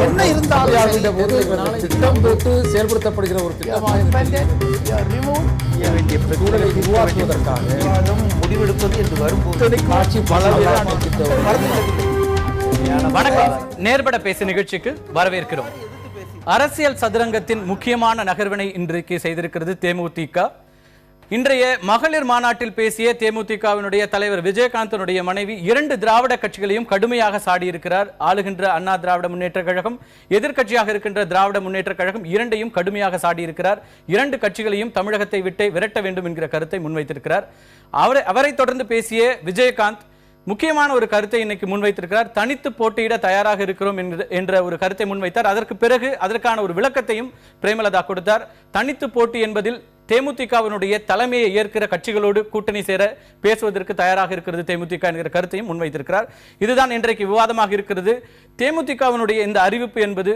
என்ன இருந்தாலும் திட்டம் போட்டு செயல்படுத்தப்படுகிற ஒரு சூழலை உருவாக்குவதற்காக முடிவெடுப்பது என்று வரும்போது காட்சி வணக்கம். நேர்பட பேசு நிகழ்ச்சிக்கு வரவேற்கிறோம். அரசியல் சதுரங்கத்தின் முக்கியமான நகர்வினை இன்றைக்கு செய்திருக்கிறது தேமுதிக. இன்றைய மகளிர் மாநாட்டில் பேசிய தேமுதிகவினுடைய தலைவர் விஜயகாந்தனுடைய மனைவி 2 திராவிட கட்சிகளையும் கடுமையாக சாடியிருக்கிறார். ஆளுகின்ற அண்ணா திராவிட முன்னேற்ற கழகம், எதிர்க்கட்சியாக இருக்கின்ற திராவிட முன்னேற்ற கழகம் இரண்டையும் கடுமையாக சாடியிருக்கிறார். 2 கட்சிகளையும் தமிழகத்தை விட்டு விரட்ட வேண்டும் என்கிற கருத்தை முன்வைத்திருக்கிறார். அவரை தொடர்ந்து பேசிய விஜயகாந்த் முக்கியமான ஒரு கருத்தை இன்னைக்கு முன்வைத்திருக்கிறார். தனித்து போட்டியிட தயாராக இருக்கிறோம் என்ற ஒரு கருத்தை முன்வைத்தார். அதற்கு பிறகு அதற்கான ஒரு விளக்கத்தையும் பிரேமலதா கொடுத்தார். தனித்து போட்டி என்பதில் தேமுதிகவினுடைய தலைமையை ஏற்கிற கட்சிகளோடு கூட்டணி சேர பேசுவதற்கு தயாராக இருக்கிறது தேமுதிக என்கிற கருத்தையும் முன்வைத்திருக்கிறார். இதுதான் இன்றைக்கு விவாதமாக இருக்கிறது. தேமுதிகவினுடைய இந்த அறிவிப்பு என்பது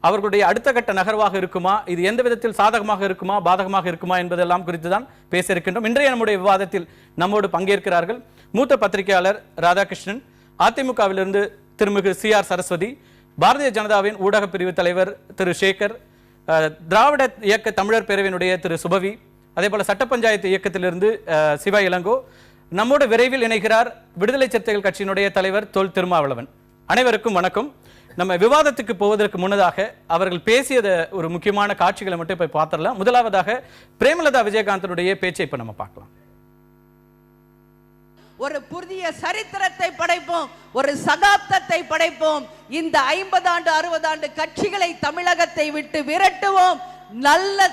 அவர்களுடைய அடுத்த கட்ட நகர்வாக இருக்குமா, இது எந்த விதத்தில் சாதகமாக இருக்குமா பாதகமாக இருக்குமா என்பதெல்லாம் குறித்து தான் பேச இருக்கின்றோம். இன்றைய நம்முடைய விவாதத்தில் நம்மோடு பங்கேற்கிறார்கள் மூத்த பத்திரிகையாளர் ராதாகிருஷ்ணன், அதிமுகவிலிருந்து திருமிகு CR சரஸ்வதி, பாரதிய ஜனதாவின் ஊடக பிரிவு தலைவர் திரு சேகர், திராவிட இயக்க தமிழர் பேரவையினுடைய திரு சுபவி, அதே போல சட்ட பஞ்சாயத்து இயக்கத்திலிருந்து சிவா இளங்கோ. நம்மோடு விரைவில் இணைகிறார் விடுதலை சிறுத்தைகள் கட்சியினுடைய தலைவர் தொல் திருமாவளவன். அனைவருக்கும் வணக்கம். நம்ம விவாதத்துக்கு போவதற்கு முன்னதாக அவர்கள் பேசியத ஒரு முக்கியமான காட்சிகளை மட்டும் இப்ப பார்த்துடலாம். முதலாவதாக பிரேமலதா விஜயகாந்தனுடைய பேச்சை இப்ப நம்ம பார்க்கலாம். ஒரு புதிய சரித்திரத்தை படைப்போம், ஒரு சகாப்தத்தை படைப்போம். இந்த 50 ஆண்டு 60 ஆண்டு கட்சிகளை தமிழகத்தை விட்டு விரட்டுவோம். நல்ல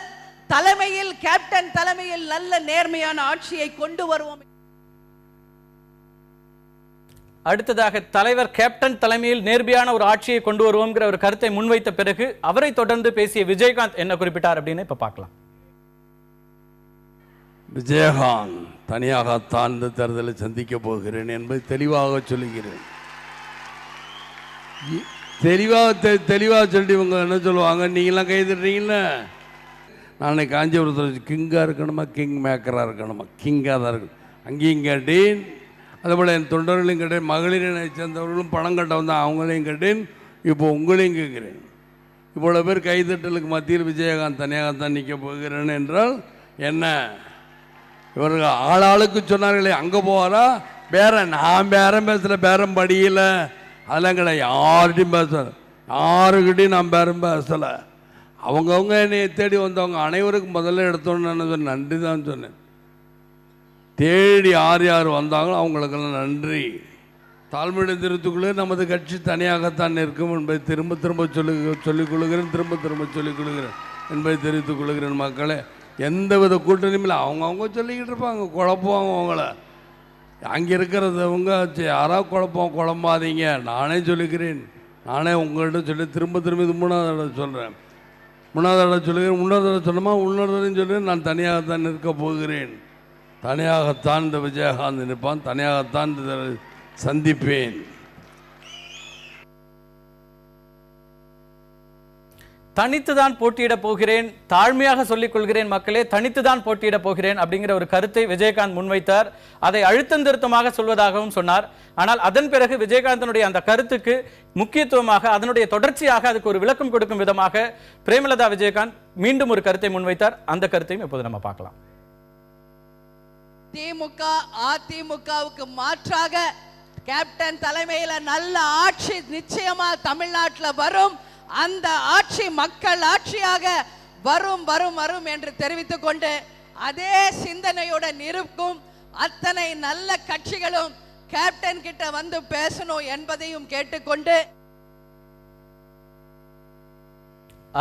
தலைமையில், கேப்டன் தலைமையில் நல்ல நேர்மையான ஆட்சியை கொண்டு வருவோம். அடுத்ததாக தலைவர் கேப்டன் தலைமையில் நேர்மையான ஒரு ஆட்சியை கொண்டு வருவோம்ங்கிற ஒரு கருத்தை முன்வைத்த பிறகு அவரை தொடர்ந்து பேசிய விஜயகாந்த் என்ன குறிப்பிட்டார் அப்படின்னு இப்ப பார்க்கலாம். விஜயகாந்த் தனியாகத்தான் இந்த தேர்தலை சந்திக்க போகிறேன் என்பதை தெளிவாக சொல்லுகிறேன். தெளிவாக சொல்லி இவங்க என்ன சொல்லுவாங்க, நீங்களாம் கைதுறீங்கள, நானே காஞ்சிபுரத்தில் கிங்காக இருக்கணுமா கிங் மேக்கராக இருக்கணுமா, கிங்காக தான் இருக்கணும். அங்கேயும் கேட்டேன், அதேபோல் என் தொண்டர்களையும் கேட்டேன், மகளிரினை சேர்ந்தவர்களும் பணம் கட்ட வந்தால் அவங்களையும் கேட்டேன், இப்போ உங்களையும் கேட்குறேன். இவ்வளோ பேர் கைதட்டலுக்கு மத்தியில் விஜயகாந்த் தனியாகத்தான் நிற்க போகிறேன் என்றால் என்ன? இவர்கள் ஆளாளுக்கு சொன்னார்களே அங்கே போவாரா நான் பேரம் பேசல, பேரம் படியல, அதெல்லாம் கிடையாது. யார்கிட்டையும் பேசல, யாருக்கிட்டையும் நான் பேரம் பேசலை. அவங்கவுங்க என்னை தேடி வந்தவங்க அனைவருக்கும் முதல்ல எடுத்தோன்னு நன்றி தான் சொன்னேன். தேடி யார் யார் வந்தாங்களோ அவங்களுக்கெல்லாம் நன்றி. தாழ்மையுடைய திருத்துக்குள்ளே நமது கட்சி தனியாகத்தான் நிற்கும் என்பதை திரும்ப திரும்ப சொல்லிக் கொள்கிறேன், திரும்ப சொல்லிக் கொள்கிறேன் என்பதை தெரிவித்துக் கொள்கிறேன். மக்களே, எந்தவித கூட்டணியும் இல்லை. அவங்கவுங்க சொல்லிக்கிட்டு இருப்பாங்க, குழப்புவாங்க அவங்கள. அங்கே இருக்கிறதவங்க யாராவது குழம்பாதீங்க, நானே சொல்லிக்கிறேன். நானே உங்கள்கிட்ட சொல்லி திரும்ப இது 3வது தடவை சொல்கிறேன். 3வது தடவை சொல்லுகிறேன், 3வது தடவை சொன்னோமா 3வது தடவையும் சொல்லுகிறேன். நான் தனியாகத்தான் நிற்க போகிறேன். தனியாகத்தான் இந்த விஜயகாந்த் நிற்பான், தனியாகத்தான் சந்திப்பேன். தனித்துதான் போட்டியிட போகிறேன், தாழ்மையாக சொல்லிக் கொள்கிறேன் மக்களே, தனித்துதான் போட்டியிட போகிறேன் அப்படிங்கிற ஒரு கருத்தை விஜயகாந்த் முன்வைத்தார். அதை அழுத்தம் திருத்தமாக சொல்வதாகவும் சொன்னார். ஆனால் அதன் பிறகு விஜயகாந்தனுடைய அந்த கருத்துக்கு முக்கியத்துவமாக, அதனுடைய தொடர்ச்சியாக அதுக்கு ஒரு விளக்கம் கொடுக்கும் விதமாக பிரேமலதா விஜயகாந்த் மீண்டும் ஒரு கருத்தை முன்வைத்தார். அந்த கருத்தையும் இப்போது நம்ம பார்க்கலாம். திமுக அதிமுகவுக்கு மாற்றாக கேப்டன் தலைமையில நல்ல ஆட்சி நிச்சயமா தமிழ்நாட்டில் வரும். அந்த ஆட்சி மக்கள் ஆட்சியாக வரும் வரும் வரும் என்று தெரிவித்துக் கொண்டு அதே சிந்தனையுடன் இருக்கும் அத்தனை நல்ல கட்சிகளும் கேப்டன் கிட்ட வந்து பேசணும் என்பதையும் கேட்டுக்கொண்டு,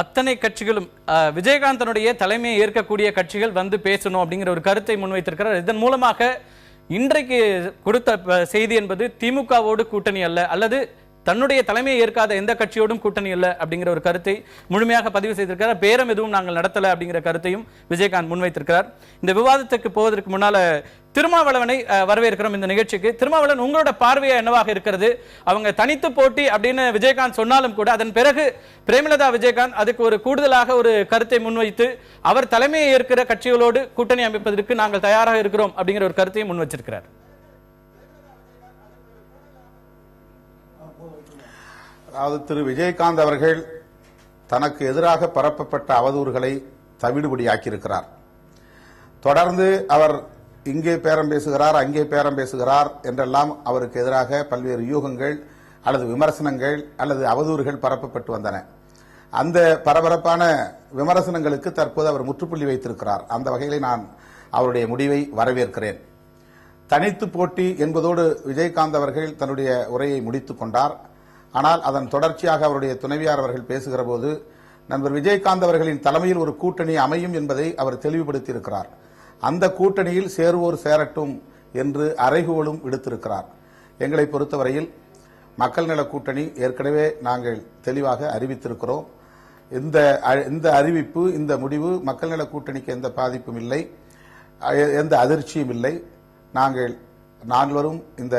அத்தனை கட்சிகளும் விஜயகாந்தனுடைய தலைமையை ஏற்கக்கூடிய கட்சிகள் வந்து பேசணும் அப்படிங்கிற ஒரு கருத்தை முன்வைத்திருக்கிறார். இதன் மூலமாக இன்றைக்கு கொடுத்த செய்தி என்பது திமுகவோடு கூட்டணி அல்ல, அல்லது தன்னுடைய தலைமையை ஏற்காத எந்த கட்சியோடும் கூட்டணி இல்லை அப்படிங்கிற ஒரு கருத்தை முழுமையாக பதிவு செய்திருக்கிறார். பேரம் எதுவும் நாங்கள் நடத்தல அப்படிங்கிற கருத்தையும் விஜயகாந்த் முன்வைத்திருக்கிறார். இந்த விவாதத்துக்கு போவதற்கு முன்னால திருமாவளவனை வரவேற்கிறோம் இந்த நிகழ்ச்சிக்கு. திருமாவளவன், உங்களோட பார்வையா என்னவாக இருக்கிறது? அவங்க தனித்து போட்டி அப்படின்னு விஜயகாந்த் சொன்னாலும் கூட அதன் பிறகு பிரேமலதா விஜயகாந்த் அதுக்கு ஒரு கூடுதலாக ஒரு கருத்தை முன்வைத்து அவர் தலைமையை ஏற்கிற கட்சிகளோடு கூட்டணி அமைப்பதற்கு நாங்கள் தயாராக இருக்கிறோம் அப்படிங்கிற ஒரு கருத்தையும் முன் வச்சிருக்கிறார். அதாவது திரு விஜயகாந்த் அவர்கள் தனக்கு எதிராக பரப்பப்பட்ட அவதூறுகளை தவிடுபடியாக்கியிருக்கிறார். தொடர்ந்து அவர் இங்கே பேரம் பேசுகிறார், அங்கே பேரம் பேசுகிறார் என்றெல்லாம் அவருக்கு எதிராக பல்வேறு யூகங்கள் அல்லது விமர்சனங்கள் அல்லது அவதூறுகள் பரப்பப்பட்டு வந்தன. அந்த பரபரப்பான விமர்சனங்களுக்கு தற்போது அவர் முற்றுப்புள்ளி வைத்திருக்கிறார். அந்த வகையில் நான் அவருடைய முடிவை வரவேற்கிறேன். தனித்து போட்டி என்பதோடு விஜயகாந்த் அவர்கள் தன்னுடைய உரையை முடித்துக் கொண்டார். ஆனால் அதன் தொடர்ச்சியாக அவருடைய துணைவியார் அவர்கள் பேசுகிற போது நண்பர் விஜயகாந்த் அவர்களின் தலைமையில் ஒரு கூட்டணி அமையும் என்பதை அவர் தெளிவுபடுத்தியிருக்கிறார். அந்த கூட்டணியில் சேருவோர் சேரட்டும் என்று அறைகூவலும் விடுத்திருக்கிறார். எங்களை பொறுத்தவரையில் மக்கள் நல கூட்டணி ஏற்கனவே நாங்கள் தெளிவாக அறிவித்திருக்கிறோம். இந்த அறிவிப்பு, இந்த முடிவு மக்கள் நல கூட்டணிக்கு எந்த பாதிப்பும் இல்லை, எந்த அதிர்ச்சியும் இல்லை. நால்வரும் இந்த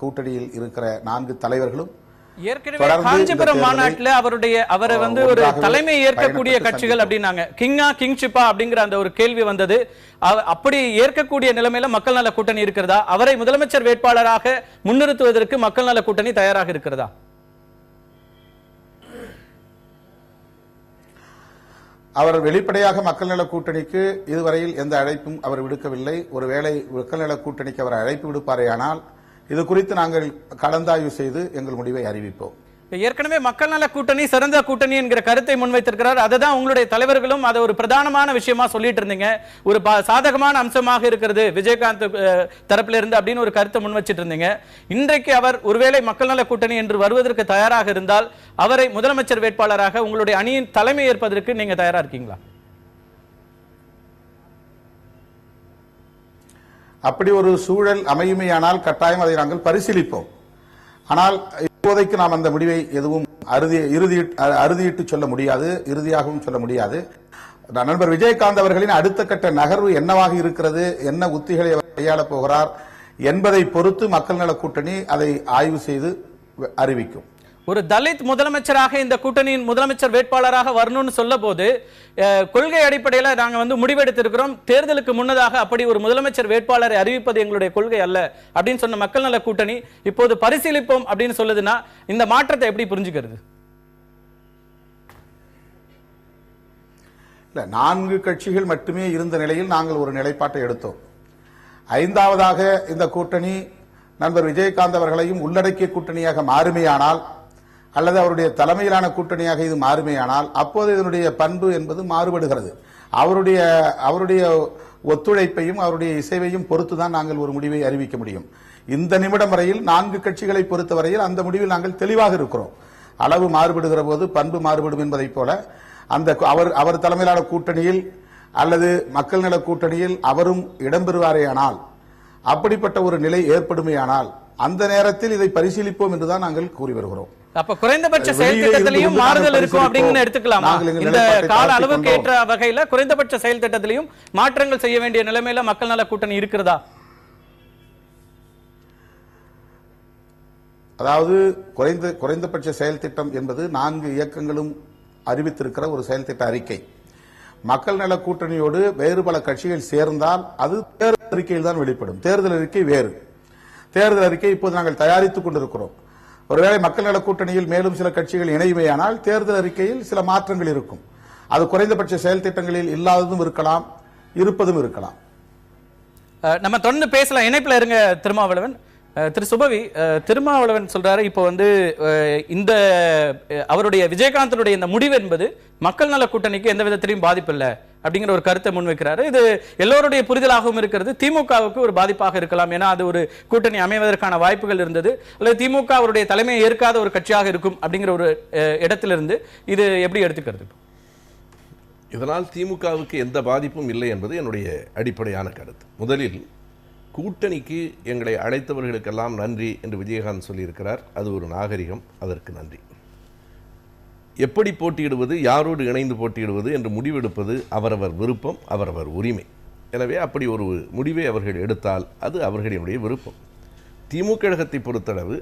கூட்டணியில் இருக்கிற 4 தலைவர்களும் ஏற்கனவே காஞ்சிபுரம் மாநாட்டில் அவரை ஒரு தலைமை ஏற்கக்கூடிய கட்சிகள் அப்படின்னாங்க. கிங்ஷிப்பா அப்படிங்கிற அந்த ஒரு கேள்வி வந்தது. அப்படி ஏற்கக்கூடிய நிலைமையில மக்கள் நல கூட்டணி இருக்கிறதா? அவரை முதலமைச்சர் வேட்பாளராக முன்னிறுத்துவதற்கு மக்கள் நல கூட்டணி தயாராக இருக்கிறதா? அவர் வெளிப்படையாக மக்கள் நல கூட்டணிக்கு இதுவரையில் எந்த அழைப்பும் அவர் விடுக்கவில்லை. ஒருவேளை மக்கள் நல கூட்டணிக்கு அவர் அழைப்பு விடுப்பாரேயானால் இது குறித்து நாங்கள் கலந்தாய்வு செய்து எங்கள் முடிவை அறிவிப்போம். ஏற்கனவே மக்கள் நல கூட்டணி சிறந்த கூட்டணி என்கிற கருத்தை முன்வைத்திருக்கிறார். அதுதான் உங்களுடைய தலைவர்களும் அதை ஒரு பிரதானமான விஷயமா சொல்லிட்டு இருந்தீங்க. ஒரு சாதகமான அம்சமாக இருக்கிறது விஜயகாந்த் தரப்பில் இருந்து அப்படின்னு ஒரு கருத்தை முன் வச்சிட்டு இருந்தீங்க. இன்றைக்கு அவர் ஒருவேளை மக்கள் நல கூட்டணி என்று வருவதற்கு தயாராக இருந்தால் அவரை முதலமைச்சர் வேட்பாளராக உங்களுடைய அணியின் தலைமை ஏற்பதற்கு நீங்க தயாரா இருக்கீங்களா? அப்படி ஒரு சூழல் அமையுமேயானால் கட்டாயம் அதை நாங்கள் பரிசீலிப்போம். ஆனால் இப்போதைக்கு நாம் அந்த முடிவை எதுவும் அறுதியிட்டு சொல்ல முடியாது, இறுதியாகவும் சொல்ல முடியாது. நண்பர் விஜயகாந்த் அவர்களின் அடுத்த கட்ட நகர்வு என்னவாக இருக்கிறது, என்ன உத்திகளை அவர் கையாளப் போகிறார் என்பதை பொறுத்து மக்கள் நல கூட்டணி அதை ஆய்வு செய்து அறிவிக்கும். ஒரு தலித் முதலமைச்சராக இந்த கூட்டணியின் முதலமைச்சர் வேட்பாளராக வரணும்னு சொல்ல போது கொள்கை அடிப்படையில் நாங்கள் முடிவெடுத்திருக்கிறோம். தேர்தலுக்கு முன்னதாக அப்படி ஒரு முதலமைச்சர் வேட்பாளரை அறிவிப்பது எங்களுடைய கொள்கை அல்ல அப்படின்னு சொன்ன மக்கள் நல கூட்டணி இப்போது பரிசீலிப்போம் அப்படின்னு சொல்லுதுன்னா இந்த மாற்றத்தை எப்படி புரிஞ்சுக்கிறது? இல்ல, 4 கட்சிகள் மட்டுமே இருந்த நிலையில் நாங்கள் ஒரு நிலைப்பாட்டை எடுத்தோம். 5வதாக இந்த கூட்டணி நண்பர் விஜயகாந்த் அவர்களையும் உள்ளடக்கிய கூட்டணியாக மாறுமையானால் அல்லது அவருடைய தலைமையிலான கூட்டணியாக இது மாறுமையானால் அப்போது இதனுடைய பண்பு என்பது மாறுபடுகிறது. அவருடைய ஒத்துழைப்பையும் அவருடைய இசைவையும் பொறுத்துதான் நாங்கள் ஒரு முடிவை அறிவிக்க முடியும். இந்த நிமிடம் வரையில் 4 கட்சிகளை பொறுத்தவரையில் அந்த முடிவில் நாங்கள் தெளிவாக இருக்கிறோம். அளவு மாறுபடுகிற போது பண்பு மாறுபடும் என்பதைப் போல அவர் தலைமையிலான கூட்டணியில் அல்லது மக்கள் நல கூட்டணியில் அவரும் இடம்பெறுவாரேயானால், அப்படிப்பட்ட ஒரு நிலை ஏற்படுமேயானால் அந்த நேரத்தில் இதை பரிசீலிப்போம் என்றுதான் நாங்கள் கூறி வருகிறோம். அப்ப குறைந்தபட்ச செயல் திட்டத்திலையும் மாறுதல் இருக்கும் அப்படின்னு எடுத்துக்கலாமா? இந்த கால அளவுக்கு ஏற்ற வகையில குறைந்தபட்ச செயல் திட்டத்திலையும் மாற்றங்கள் செய்ய வேண்டிய நிலைமையில மக்கள் நல கூட்டணி இருக்கிறதா? அதாவது குறைந்தபட்ச செயல் திட்டம் என்பது 4 இயக்கங்களும் அறிவித்திருக்கிற ஒரு செயல் திட்ட அறிக்கை. மக்கள் நல கூட்டணியோடு வேறு பல கட்சிகள் சேர்ந்தால் அது தேர்தல் அறிக்கையில் தான் வெளிப்படும். தேர்தல் அறிக்கை வேறு. தேர்தல் அறிக்கை இப்போது நாங்கள் தயாரித்துக் கொண்டிருக்கிறோம். ஒருவேளை மக்கள் நல கூட்டணியில் மேலும் சில கட்சிகள் இணையுமேயானால் தேர்தல் அறிக்கையில் சில மாற்றங்கள் இருக்கும். அது குறைந்தபட்ச செயல் திட்டங்களில் இல்லாததும் இருக்கலாம், இருப்பதும் இருக்கலாம். நம்ம தொடர்ந்து பேசலாம். இணைப்புல இருங்க திருமாவளவன். திரு சுபவி, திருமாவளவன் சொல்றாரு இப்போ இந்த அவருடைய விஜயகாந்தனுடைய இந்த முடிவு என்பது மக்கள் நல கூட்டணிக்கு எந்த விதத்திலையும் பாதிப்பு இல்லை அப்படிங்கிற ஒரு கருத்தை முன்வைக்கிறாரு. இது எல்லோருடைய புரிதலாகவும் இருக்கிறது. திமுகவுக்கு ஒரு பாதிப்பாக இருக்கலாம். ஏன்னா அது ஒரு கூட்டணி அமைவதற்கான வாய்ப்புகள் இருந்தது. அல்லது திமுக அவருடைய தலைமையை ஏற்காத ஒரு கட்சியாக இருக்கும் அப்படிங்கிற ஒரு இடத்திலிருந்து இது எப்படி எடுத்துக்கிறது? இதனால் திமுகவுக்கு எந்த பாதிப்பும் இல்லை என்பது என்னுடைய அடிப்படையான கருத்து. முதலில் கூட்டணிக்கு எங்களை அழைத்தவர்களுக்கெல்லாம் நன்றி என்று விஜயகாந்த் சொல்லியிருக்கிறார். அது ஒரு நாகரிகம், அதற்கு நன்றி. எப்படி போட்டியிடுவது, யாரோடு இணைந்து போட்டியிடுவது என்று முடிவெடுப்பது அவரவர் விருப்பம், அவரவர் உரிமை. எனவே அப்படி ஒரு முடிவை அவர்கள் எடுத்தால் அது அவர்களுடைய விருப்பம். திமுக கழகத்தை பொறுத்தளவு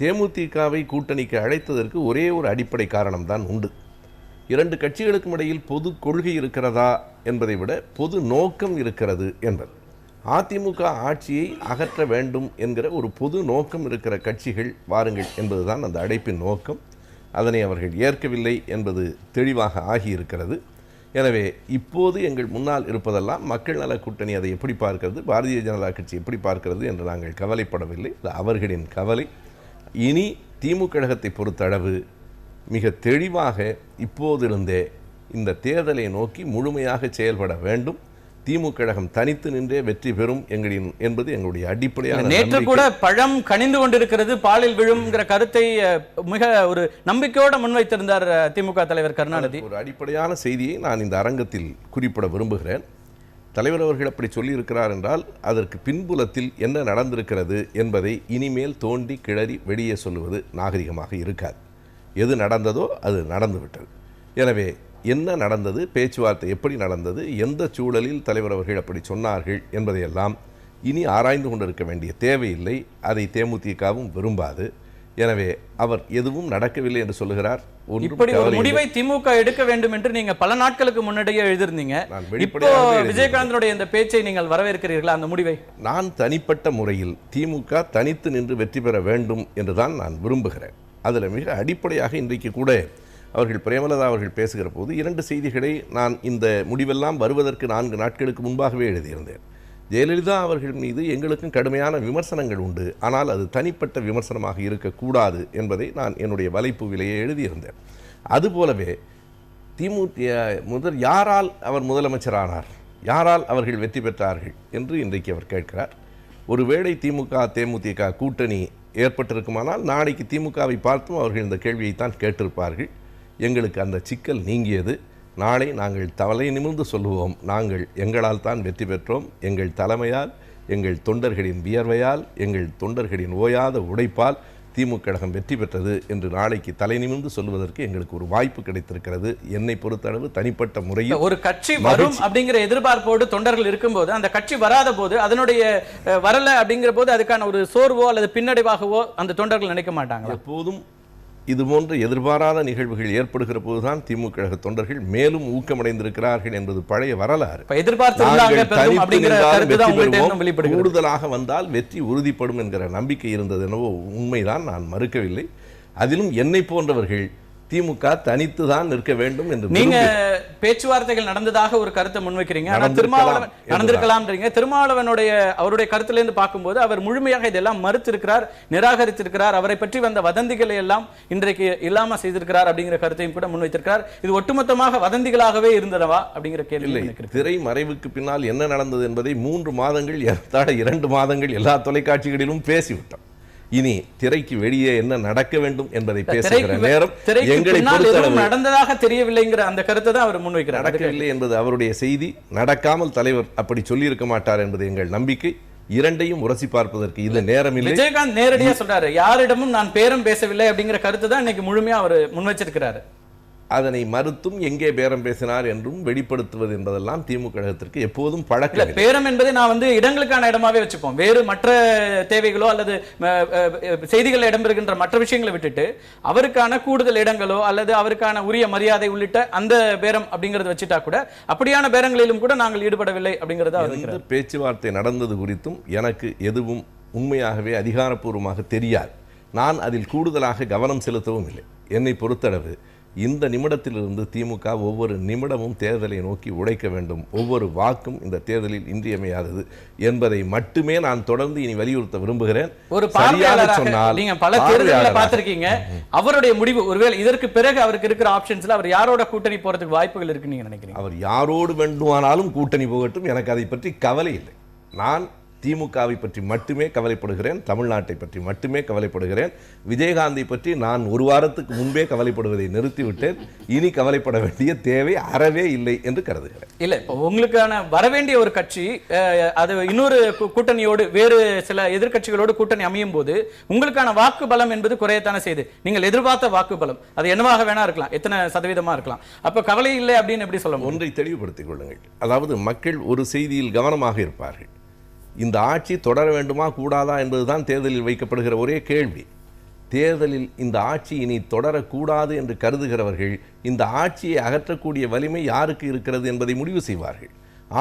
தேமுதிகவை கூட்டணிக்கு அழைத்ததற்கு ஒரே ஒரு அடிப்படை காரணம்தான் உண்டு. 2 கட்சிகளுக்கும் இடையில் பொது கொள்கை இருக்கிறதா என்பதை விட பொது நோக்கம் இருக்கிறது என்பது. அதிமுக ஆட்சியை அகற்ற வேண்டும் என்கிற ஒரு பொது நோக்கம் இருக்கிற கட்சிகள் வாருங்கள் என்பதுதான் அந்த அழைப்பின் நோக்கம். அதனை அவர்கள் ஏற்கவில்லை என்பது தெளிவாக ஆகியிருக்கிறது. எனவே இப்போது எங்கள் முன்னால் இருப்பதெல்லாம் மக்கள் நல கூட்டணி அதை எப்படி பார்க்கிறது, பாரதிய ஜனதா கட்சி எப்படி பார்க்கிறது என்று நாங்கள் கவலைப்படவில்லை. அது அவர்களின் கவலை. இனி திமுக கழகத்தை பொறுத்தளவு மிக தெளிவாக இப்போதிருந்தே இந்த தேர்தலை நோக்கி முழுமையாக செயல்பட வேண்டும். திமுக கழகம் தனித்து நின்றே வெற்றி பெறும் என்பது எங்களுடைய அடிப்படையான. நேற்று கூட பழம் கனிந்து கொண்டிருக்கிறது, பாலில் விழும்ங்கிற கருத்தை மிக ஒரு நம்பிக்கையோடு முன்வைத்திருந்தார் திமுக தலைவர் கருணாநிதி. ஒரு அடிப்படையான செய்தியை நான் இந்த அரங்கத்தில் குறிப்பிட விரும்புகிறேன். தலைவர் அவர்கள் அப்படி சொல்லியிருக்கிறார் என்றால் அதற்கு பின்புலத்தில் என்ன நடந்திருக்கிறது என்பதை இனிமேல் தோண்டி கிளறி வெளியே சொல்லுவது நாகரிகமாக இருக்காது. எது நடந்ததோ அது நடந்துவிட்டது. எனவே என்ன நடந்தது, பேச்சுவார்த்தை எப்படி நடந்தது, எந்த சூழலில் தலைவர் அவர்கள் அப்படி சொன்னார்கள் என்பதையெல்லாம் இனி ஆராய்ந்து கொண்டிருக்க வேண்டிய தேவையில்லை. அதை தேமுதிகவும் விரும்பாது. எனவே அவர் எதுவும் நடக்கவில்லை என்று சொல்லுகிறார். இப்படி ஒரு முடிவை திமுக எடுக்க வேண்டும் என்று நீங்க பல நாட்களுக்கு முன்னாடியே எழுதிருந்தீங்க. இப்போ விஜயகாந்தனுடைய இந்த பேச்சை நீங்கள் வரவேற்கிறீர்களா? அந்த முடிவை நான் தனிப்பட்ட முறையில் திமுக தனித்து நின்று வெற்றி பெற வேண்டும் என்றுதான் நான் விரும்புகிறேன். அதில் மிக அடிப்படையாக இன்றைக்கு கூட அவர்கள் பிரேமலதா அவர்கள் பேசுகிற போது 2 செய்திகளை நான் இந்த முடிவெல்லாம் வருவதற்கு 4 நாட்களுக்கு முன்பாகவே எழுதியிருந்தேன். ஜெயலலிதா அவர்கள் மீது எங்களுக்கும் கடுமையான விமர்சனங்கள் உண்டு, ஆனால் அது தனிப்பட்ட விமர்சனமாக இருக்கக்கூடாது என்பதை நான் என்னுடைய வலைப்பூவிலேயே எழுதியிருந்தேன். அதுபோலவே திமுக யாரால் அவர் முதலமைச்சரானார், யாரால் அவர்கள் வெற்றி பெற்றார்கள் என்று இன்றைக்கு அவர் கேட்கிறார். ஒருவேளை திமுக தேமுதிக கூட்டணி ஏற்பட்டிருக்குமானால் நாளைக்கு திமுகவை பார்த்தும் அவர்கள் இந்த கேள்வியைத்தான் கேட்டிருப்பார்கள். எங்களுக்கு அந்த சிக்கல் நீங்கியது. நாளை நாங்கள் தலை நிமிர்ந்து சொல்லுவோம், நாங்கள் எங்களால் தான் வெற்றி பெற்றோம், எங்கள் தலைமையால், எங்கள் தொண்டர்களின் வியர்வையால், எங்கள் தொண்டர்களின் ஓயாத உழைப்பால் திமுக கழகம் வெற்றி பெற்றது என்று நாளைக்கு தலை நிமிர்ந்து சொல்வதற்கு எங்களுக்கு ஒரு வாய்ப்பு கிடைத்திருக்கிறது. என்னை பொறுத்தளவு தனிப்பட்ட முறையில் ஒரு கட்சி வரும் அப்படிங்கிற எதிர்பார்ப்போடு தொண்டர்கள் இருக்கும்போது அந்த கட்சி வராத போது அதனுடைய வரல அப்படிங்கிற போது அதுக்கான ஒரு சோர்வோ அல்லது பின்னடைவாகவோ அந்த தொண்டர்கள் நினைக்க மாட்டாங்க. எப்போதும் இதுபோன்ற எதிர்பாராத நிகழ்வுகள் ஏற்படுகிற போதுதான் திமுக கழக தொண்டர்கள் மேலும் ஊக்கமடைந்திருக்கிறார்கள் என்பது பழைய வரலாறு. கூடுதலாக வந்தால் வெற்றி உறுதிப்படும் என்கிற நம்பிக்கை இருந்தது என்னவோ உண்மைதான், நான் மறுக்கவில்லை. அதிலும் என்னை போன்றவர்கள் திமுக தனித்து தான் நிற்க வேண்டும் என்று நீங்க பேச்சுவார்த்தைகள் நடந்ததாக ஒரு கருத்தை முன்வைக்கிறீங்க. நடந்திருக்கலாம்ன்றீங்க. திருமாவளவனுடைய அவருடைய கருத்திலிருந்து பார்க்கும்போது அவர் முழுமையாக இதெல்லாம் மறுத்திருக்கிறார், நிராகரித்திருக்கிறார். அவரை பற்றி வந்த வதந்திகளை எல்லாம் இன்றைக்கு இல்லாம செய்திருக்கிறார் அப்படிங்கிற கருத்தையும் கூட முன்வைத்திருக்கிறார். இது ஒட்டுமொத்தமாக வதந்திகளாகவே இருந்தனவா அப்படிங்கிற கேள்வி. திரை மறைவுக்கு பின்னால் என்ன நடந்தது என்பதை 3 மாதங்கள் 2 மாதங்கள் எல்லா தொலைக்காட்சிகளிலும் பேசிவிட்டோம். இனி திரைக்கு வெளியே என்ன நடக்க வேண்டும் என்பதை பேசுகிற நேரம் நடந்ததாக தெரியவில்லைங்கிற அந்த கருத்தை தான் அவர் முன்வைக்கிறார். நடக்கவில்லை என்பது அவருடைய செய்தி. நடக்காமல் தலைவர் அப்படி சொல்லி இருக்க மாட்டார் என்பது எங்கள் நம்பிக்கை. இரண்டையும் உரசி பார்ப்பதற்கு இது நேரமில்லை. விஜயகாந்த் நேரடியா சொல்றாரு, யாரிடமும் நான் பேரம் பேசவில்லை அப்படிங்கிற கருத்து தான் இன்னைக்கு முழுமையா அவர் முன்வச்சிருக்கிறாரு. அதனை மறுத்தும் எங்கே பேரம் பேசினார் என்றும் வெளிப்படுத்துவது என்பதெல்லாம் திமுக கழகத்திற்கு எப்போதும் பழக்கம். பேரம் என்பதை நான் இடங்களுக்கான இடமாவே வச்சுப்போம். வேறு மற்ற தேவைகளோ அல்லது செய்திகள் இடம்பெறுகின்ற மற்ற விஷயங்களை விட்டுட்டு அவருக்கான கூடுதல் இடங்களோ அல்லது அவருக்கான உரிய மரியாதை உள்ளிட்ட அந்த பேரம் அப்படிங்கறத வச்சுட்டா கூட அப்படியான பேரங்களிலும் கூட நாங்கள் ஈடுபடவில்லை அப்படிங்கறத பேச்சுவார்த்தை நடந்தது குறித்தும் எனக்கு எதுவும் உண்மையாகவே அதிகாரப்பூர்வமாக தெரியாது. நான் அதில் கூடுதலாக கவனம் செலுத்தவும் இல்லை. என்னை பொறுத்தளவு இந்த நிமிடத்திலிருந்து திமுக ஒவ்வொரு நிமிடமும் தேர்தலை நோக்கி உழைக்க வேண்டும். ஒவ்வொரு வாக்கும் இந்த தேர்தலில் இன்றியமையாதது என்பதை மட்டுமே நான் தொடர்ந்து இனி வலியுறுத்த விரும்புகிறேன். ஒரு பார்வையாளராக சொன்னால் நீங்க பல தேர்தல்களை பார்த்திருக்கீங்க. அவருடைய முடிவு ஒருவேளை இதற்கு பிறகு அவருக்கு இருக்கிற ஆப்ஷன்ஸ்ல அவர் யாரோட கூட்டணி போறதுக்கு வாய்ப்புகள் இருக்கு நீங்க நினைக்கிறீங்க? அவர் யாரோடு வேண்டுமானாலும் கூட்டணி போகட்டும், எனக்கு அதை பற்றி கவலை இல்லை. நான் திமுகவை பற்றி மட்டுமே கவலைப்படுகிறேன், தமிழ்நாட்டை பற்றி மட்டுமே கவலைப்படுகிறேன். விஜயகாந்தை பற்றி நான் ஒரு வாரத்துக்கு முன்பே கவலைப்படுவதை நிறுத்திவிட்டேன். இனி கவலைப்பட வேண்டிய தேவை அறவே இல்லை என்று கருதுகிறேன். இல்லை, உங்களுக்கான வரவேண்டிய ஒரு கட்சி அது இன்னொரு கூட்டணியோடு வேறு சில எதிர்கட்சிகளோடு கூட்டணி அமையும் போது உங்களுக்கான வாக்கு பலம் என்பது குறையத்தான செய்து. நீங்கள் எதிர்பார்த்த வாக்கு பலம் அது என்னவாக வேணா இருக்கலாம், எத்தனை சதவீதமா இருக்கலாம். அப்ப கவலை இல்லை அப்படின்னு எப்படி சொல்ல முடியும்? ஒன்றை தெளிவுபடுத்திக் கொள்ளுங்கள். அதாவது மக்கள் ஒரு செய்தியில் கவனமாக இருப்பார்கள். இந்த ஆட்சி தொடர வேண்டுமா கூடாதா என்பதுதான் தேர்தலில் வைக்கப்படுகிற ஒரே கேள்வி. தேர்தலில் இந்த ஆட்சி இனி தொடரக்கூடாது என்று கருதுகிறவர்கள் இந்த ஆட்சியை அகற்றக்கூடிய வலிமை யாருக்கு இருக்கிறது என்பதை முடிவு செய்வார்கள்.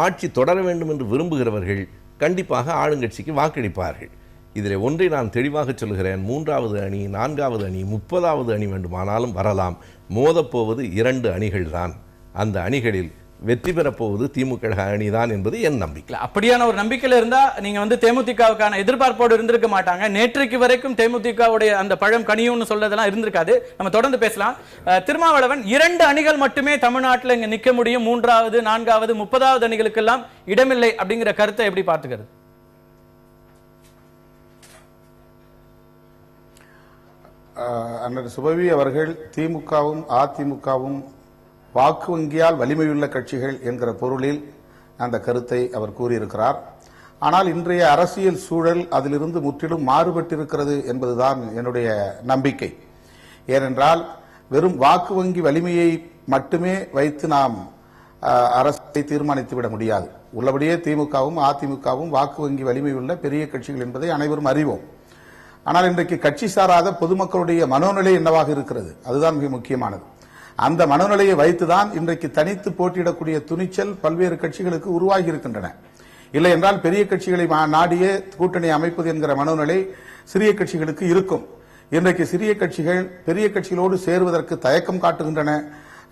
ஆட்சி தொடர வேண்டும் என்று விரும்புகிறவர்கள் கண்டிப்பாக ஆளுங்கட்சிக்கு வாக்களிப்பார்கள். இதில் ஒன்றை நான் தெளிவாக சொல்கிறேன், 3வது அணி 4வது அணி 30வது அணி வேண்டுமானாலும் வரலாம். மோதப்போவது 2 அணிகள் தான். அந்த அணிகளில் வெற்றி பெறப்போவது திமுக அணிதான் என்பது என் நம்பிக்கை. அப்படியான ஒரு நம்பிக்கையில இருந்தா நீங்க தேமுதிகவுக்கான எதிர்பார்ப்போடு இருந்திருக்க மாட்டாங்க. நேற்றைக்கு வரைக்கும் தேமுதிகவுடைய அந்த பழம் கனியும்னு சொல்றதெல்லாம் இருந்திருக்காது. நம்ம தொடர்ந்து பேசலாம். திருமாவளவன், 2 அணிகள் மட்டுமே தமிழ்நாட்டில் இங்க நிக்க முடியும், 3வது 4வது 30வது அணிகளுக்கெல்லாம் இடமில்லை அப்படிங்கிற கருத்தை எப்படி பார்த்துக்கிறது? அண்ணன் சுபவி அவர்கள் திமுகவும் அதிமுகவும் வாக்கு வங்கியால் வலிமையுள்ள கட்சிகள் என்கிற பொருளில் அந்த கருத்தை அவர் கூறியிருக்கிறார். ஆனால் இன்றைய அரசியல் சூழல் அதிலிருந்து முற்றிலும் மாறுபட்டிருக்கிறது என்பதுதான் என்னுடைய நம்பிக்கை. ஏனென்றால் வெறும் வாக்கு வங்கி வலிமையை மட்டுமே வைத்து நாம் அரசை தீர்மானித்துவிட முடியாது. உள்ளபடியே திமுகவும் அதிமுகவும் வாக்கு வங்கி வலிமையுள்ள பெரிய கட்சிகள் என்பதை அனைவரும் அறிவோம். ஆனால் இன்றைக்கு கட்சி சாராத பொதுமக்களுடைய மனோநிலை என்னவாக இருக்கிறது, அதுதான் மிக முக்கியமானது. அந்த மனநிலையை வைத்துதான் இன்றைக்கு தனித்து போட்டியிடக்கூடிய துணிச்சல் பல்வேறு கட்சிகளுக்கு உருவாகி இருக்கின்றன. இல்லை என்றால் பெரிய கட்சிகளை நாடியே கூட்டணி அமைப்பது என்கிற மனநிலை சிறிய கட்சிகளுக்கு இருக்கும். இன்றைக்கு சிறிய கட்சிகள் பெரிய கட்சிகளோடு சேருவதற்கு தயக்கம் காட்டுகின்றன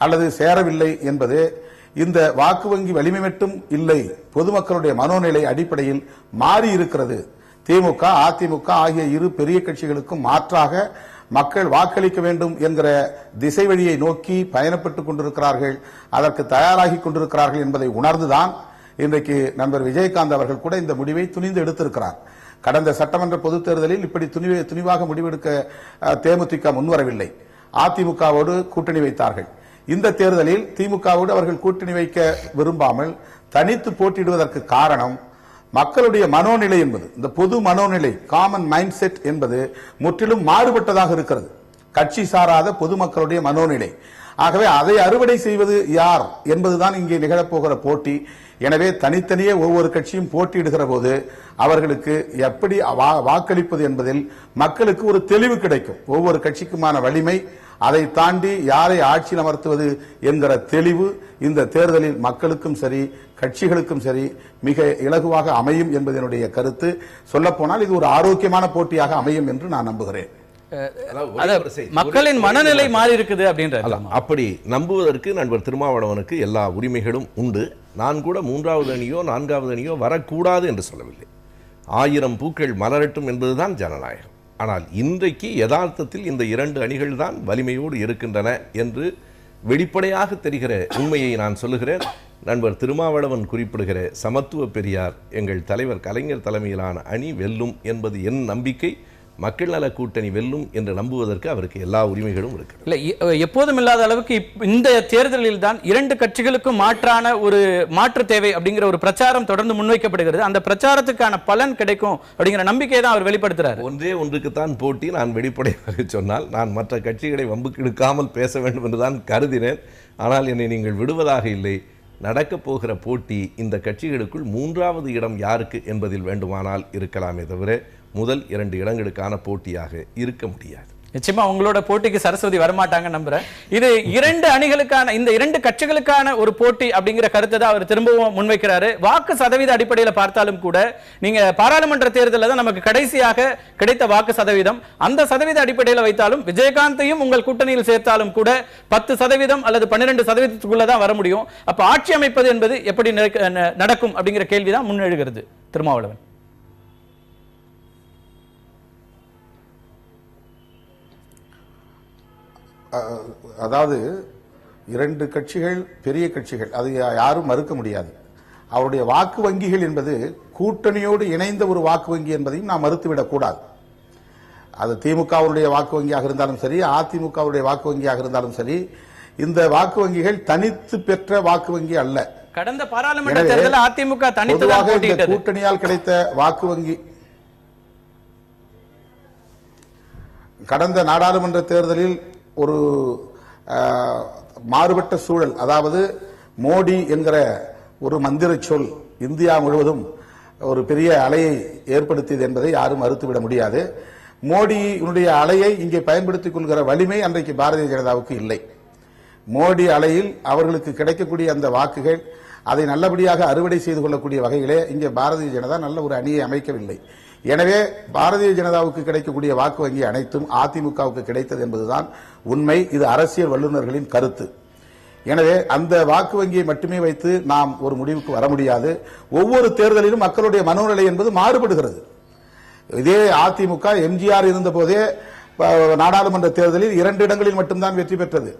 அல்லது சேரவில்லை என்பது இந்த வாக்கு வங்கி வலிமை மட்டும் இல்லை, பொதுமக்களுடைய மனோநிலை அடிப்படையில் மாறி இருக்கிறது. திமுக அதிமுக ஆகிய இரு பெரிய கட்சிகளுக்கும் மாற்றாக மக்கள் வாக்களிக்க வேண்டும் என்கிற திசை வழியை நோக்கி பயணப்பட்டுக் கொண்டிருக்கிறார்கள், அதற்கு தயாராகி கொண்டிருக்கிறார்கள் என்பதை உணர்ந்துதான் இன்றைக்கு நண்பர் விஜயகாந்த் அவர்கள் கூட இந்த முடிவை துணிந்து எடுத்திருக்கிறார். கடந்த சட்டமன்ற பொதுத் தேர்தலில் இப்படி துணிவாக முடிவெடுக்க தேமுதிக முன்வரவில்லை, அதிமுகவோடு கூட்டணி வைத்தார்கள். இந்த தேர்தலில் திமுகவோடு அவர்கள் கூட்டணி வைக்க விரும்பாமல் தனித்து போட்டியிடுவதற்கு காரணம் மக்களுடைய மனோநிலை என்பது, இந்த பொது மனோநிலை காமன் மைண்ட் செட் என்பது முற்றிலும் மாறுபட்டதாக இருக்கிறது, கட்சி சாராத பொதுமக்களுடைய மனோநிலை. ஆகவே அதை அறுவடை செய்வது யார் என்பதுதான் இங்கே நிகழப்போகிற போட்டி. எனவே தனித்தனியே ஒவ்வொரு கட்சியும் போட்டியிடுகிற போது அவர்களுக்கு எப்படி வாக்களிப்பது என்பதில் மக்களுக்கு ஒரு தெளிவு கிடைக்கும். ஒவ்வொரு கட்சிக்குமான வலிமை, அதை தாண்டி யாரை ஆட்சியில் அமர்த்துவது என்கிற தெளிவு இந்த தேர்தலில் மக்களுக்கும் சரி கட்சிகளுக்கும் சரி மிக இலகுவாக அமையும் என்பதனுடைய கருத்து. சொல்லப்போனால் இது ஒரு ஆரோக்கியமான போட்டியாக அமையும் என்று நான் நம்புகிறேன். மக்களின் மனநிலை மாறி இருக்குது அப்படின்ற அப்படி நம்புவதற்கு நண்பர் திருமாவளவனுக்கு எல்லா உரிமைகளும் உண்டு. நான் கூட 3வது அணியோ 4வது அணியோ வரக்கூடாது என்று சொல்லவில்லை. 1000 பூக்கள் மலரட்டும் என்பதுதான் ஜனநாயகம். ஆனால் இன்றைக்கு யதார்த்தத்தில் இந்த 2 அணிகள் தான் வலிமையோடு இருக்கின்றன என்று வெளிப்படையாக தெரிகிற உண்மையை நான் சொல்லுகிறேன். நண்பர் திருமாவளவன் குறிப்பிடுகிற சமத்துவ பெரியார் எங்கள் தலைவர் கலைஞர் தலைமையிலான அணி வெல்லும் என்பது என் நம்பிக்கை. மக்கள் நல கூட்டணி வெல்லும் என்று நம்புவதற்கு அவருக்கு எல்லா உரிமைகளும் இருக்கு. இல்லை, எப்போதும் இல்லாத அளவுக்கு இந்த தேர்தலில் தான் 2 கட்சிகளுக்கும் மாற்றான ஒரு மாற்று தேவை அப்படிங்கிற ஒரு பிரச்சாரம் தொடர்ந்து முன்வைக்கப்படுகிறது. அந்த பிரச்சாரத்துக்கான பலன் கிடைக்கும் அப்படிங்கிற நம்பிக்கையை தான் அவர் வெளிப்படுத்துறார். ஒன்றே ஒன்றுக்குத்தான் போட்டி. நான் வெளிப்படையாக சொன்னால் நான் மற்ற கட்சிகளை வம்புக்கு இழுக்காமல் பேச வேண்டும் என்று தான் கருதினேன். ஆனால் என்னை நீங்கள் விடுவதாக இல்லை. நடக்கப் போகிற போட்டி இந்த கட்சிகளுக்குள் 3வது இடம் யாருக்கு என்பதில் வேண்டுமானால் இருக்கலாமே தவிர முதல் 2 இடங்களுக்கான போட்டியாக இருக்க முடியாது. நிச்சயமா உங்களோட போட்டிக்கு சரஸ்வதி வரமாட்டாங்க நம்புறேன். இது 2 அணிகளுக்கான, இந்த 2 கட்சிகளுக்கான ஒரு போட்டி அப்படிங்கிற கருத்தை தான் அவர் திரும்பவும் முன்வைக்கிறாரு. வாக்கு சதவீத அடிப்படையில் பார்த்தாலும் கூட நீங்க பாராளுமன்ற தேர்தலில் தான் நமக்கு கடைசியாக கிடைத்த வாக்கு சதவீதம், அந்த சதவீத அடிப்படையில் வைத்தாலும் விஜயகாந்தையும் உங்கள் கூட்டணியில் சேர்த்தாலும் கூட 10% அல்லது 12% தான் வர முடியும். அப்ப ஆட்சி அமைப்பது என்பது எப்படி நடக்கும் அப்படிங்கிற கேள்விதான் முன்னெழுகிறது. திருமாவளவன், அதாவது 2 கட்சிகள் பெரிய கட்சிகள், அது யாரும் மறுக்க முடியாது. அவருடைய வாக்கு வங்கிகள் என்பது கூட்டணியோடு இணைந்த ஒரு வாக்கு வங்கி என்பதையும் நாம் மறுத்துவிடக் கூடாது. அது திமுகவுடைய வாக்கு வங்கியாக இருந்தாலும் சரி, அதிமுகவுடைய வாக்கு வங்கியாக இருந்தாலும் சரி, இந்த வாக்கு வங்கிகள் தனித்து பெற்ற வாக்கு வங்கி அல்ல. கடந்த பாராளுமன்ற தேர்தலில் அதிமுக தனித்துவமாக போட்டியிட்டது. கூட்டணியால் கிடைத்த வாக்கு வங்கி கடந்த நாடாளுமன்ற தேர்தலில் ஒரு மாறுபட்ட சூழல், அதாவது மோடி என்கிற ஒரு மந்திர சொல் இந்தியா முழுவதும் ஒரு பெரிய அலையை ஏற்படுத்தியது என்பதை யாரும் மறுத்துவிட முடியாது. மோடியினுடைய அலையை இங்கே பயன்படுத்திக் கொள்கிற வலிமை அன்றைக்கு பாரதிய ஜனதாவுக்கு இல்லை. மோடி அலையில் அவர்களுக்கு கிடைக்கக்கூடிய அந்த வாக்குகள், அதை நல்லபடியாக அறுவடை செய்து கொள்ளக்கூடிய வகையிலே இங்கே பாரதிய ஜனதா நல்ல ஒரு அணியை அமைக்கவில்லை. எனவே பாரதிய ஜனதாவுக்கு கிடைக்கக்கூடிய வாக்கு வங்கி அனைத்தும் அதிமுகவுக்கு கிடைத்தது என்பதுதான் உண்மை. இது அரசியல் வல்லுநர்களின் கருத்து. எனவே அந்த வாக்கு வங்கியை மட்டுமே வைத்து நாம் ஒரு முடிவுக்கு வர முடியாது. ஒவ்வொரு தேர்தலிலும் மக்களுடைய மனோநிலை என்பது மாறுபடுகிறது. இதே அதிமுக எம்ஜிஆர் இருந்த போதே நாடாளுமன்ற தேர்தலில் 2 இடங்களில் மட்டும்தான் வெற்றி பெற்றது.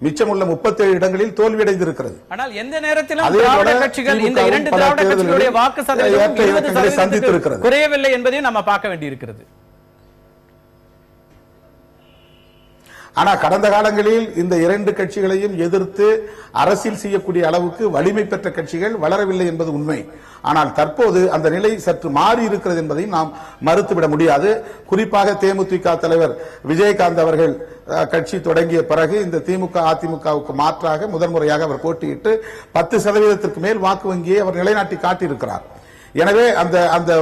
மிச்சமுள்ள 37 இடங்களில் தோல்வியடைந்திருக்கிறது. ஆனால் எந்த நேரத்திலும் திராவிட கட்சிகள் இந்த 2 திராவிட கட்சிகளுடைய வாக்கு சதவீதம் சந்தித்திருக்கிறது, குறையவில்லை என்பதையும் நம்ம பார்க்க வேண்டியிருக்கிறது. ஆனா கடந்த காலங்களில் இந்த 2 கட்சிகளையும் எதிர்த்து அரசியல் செய்யக்கூடிய அளவுக்கு வலிமை பெற்ற கட்சிகள் வளரவில்லை என்பது உண்மை. ஆனால் தற்போது அந்த நிலை சற்று மாறி இருக்கிறது என்பதையும் நாம் மறுத்துவிட முடியாது. குறிப்பாக தேமுதிக தலைவர் விஜயகாந்த் அவர்கள் கட்சி தொடங்கிய பிறகு இந்த திமுக அதிமுகவுக்கு மாற்றாக முதன்முறையாக அவர் போட்டியிட்டு 10% மேல் வாக்கு வங்கியை அவர் நிலைநாட்டி காட்டியிருக்கிறார். எனவே அந்த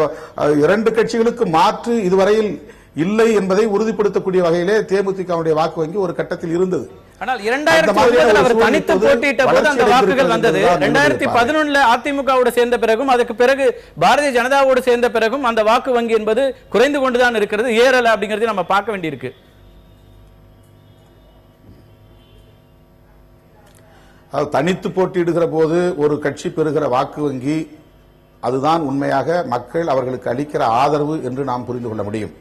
2 கட்சிகளுக்கு மாற்று இதுவரையில் இல்லை என்பதை உறுதிப்படுத்தக்கூடிய வகையிலே தேமுதிகவுடைய வாக்கு வங்கி ஒரு கட்டத்தில் இருந்தது. ஆனால் 2009 அவர் தனித்து போட்டியிட்ட போது அந்த வாக்குகள் வந்தது. 2011 அதிமுகவோடு சேர்ந்த பிறகும் அதுக்கு பிறகு பாரதிய ஜனதாவோடு சேர்ந்த பிறகும் அந்த வாக்கு வங்கி என்பது குறைந்து கொண்டுதான் இருக்கிறது, ஏறல அப்படிங்கறதை நம்ம பார்க்க வேண்டியிருக்கு. தனித்து போட்டியிடுகிற போது ஒரு கட்சி பெறுகிற வாக்கு வங்கி அதுதான் உண்மையாக மக்கள் அவர்களுக்கு அளிக்கிற ஆதரவு என்று நாம் புரிந்து கொள்ள முடியும்.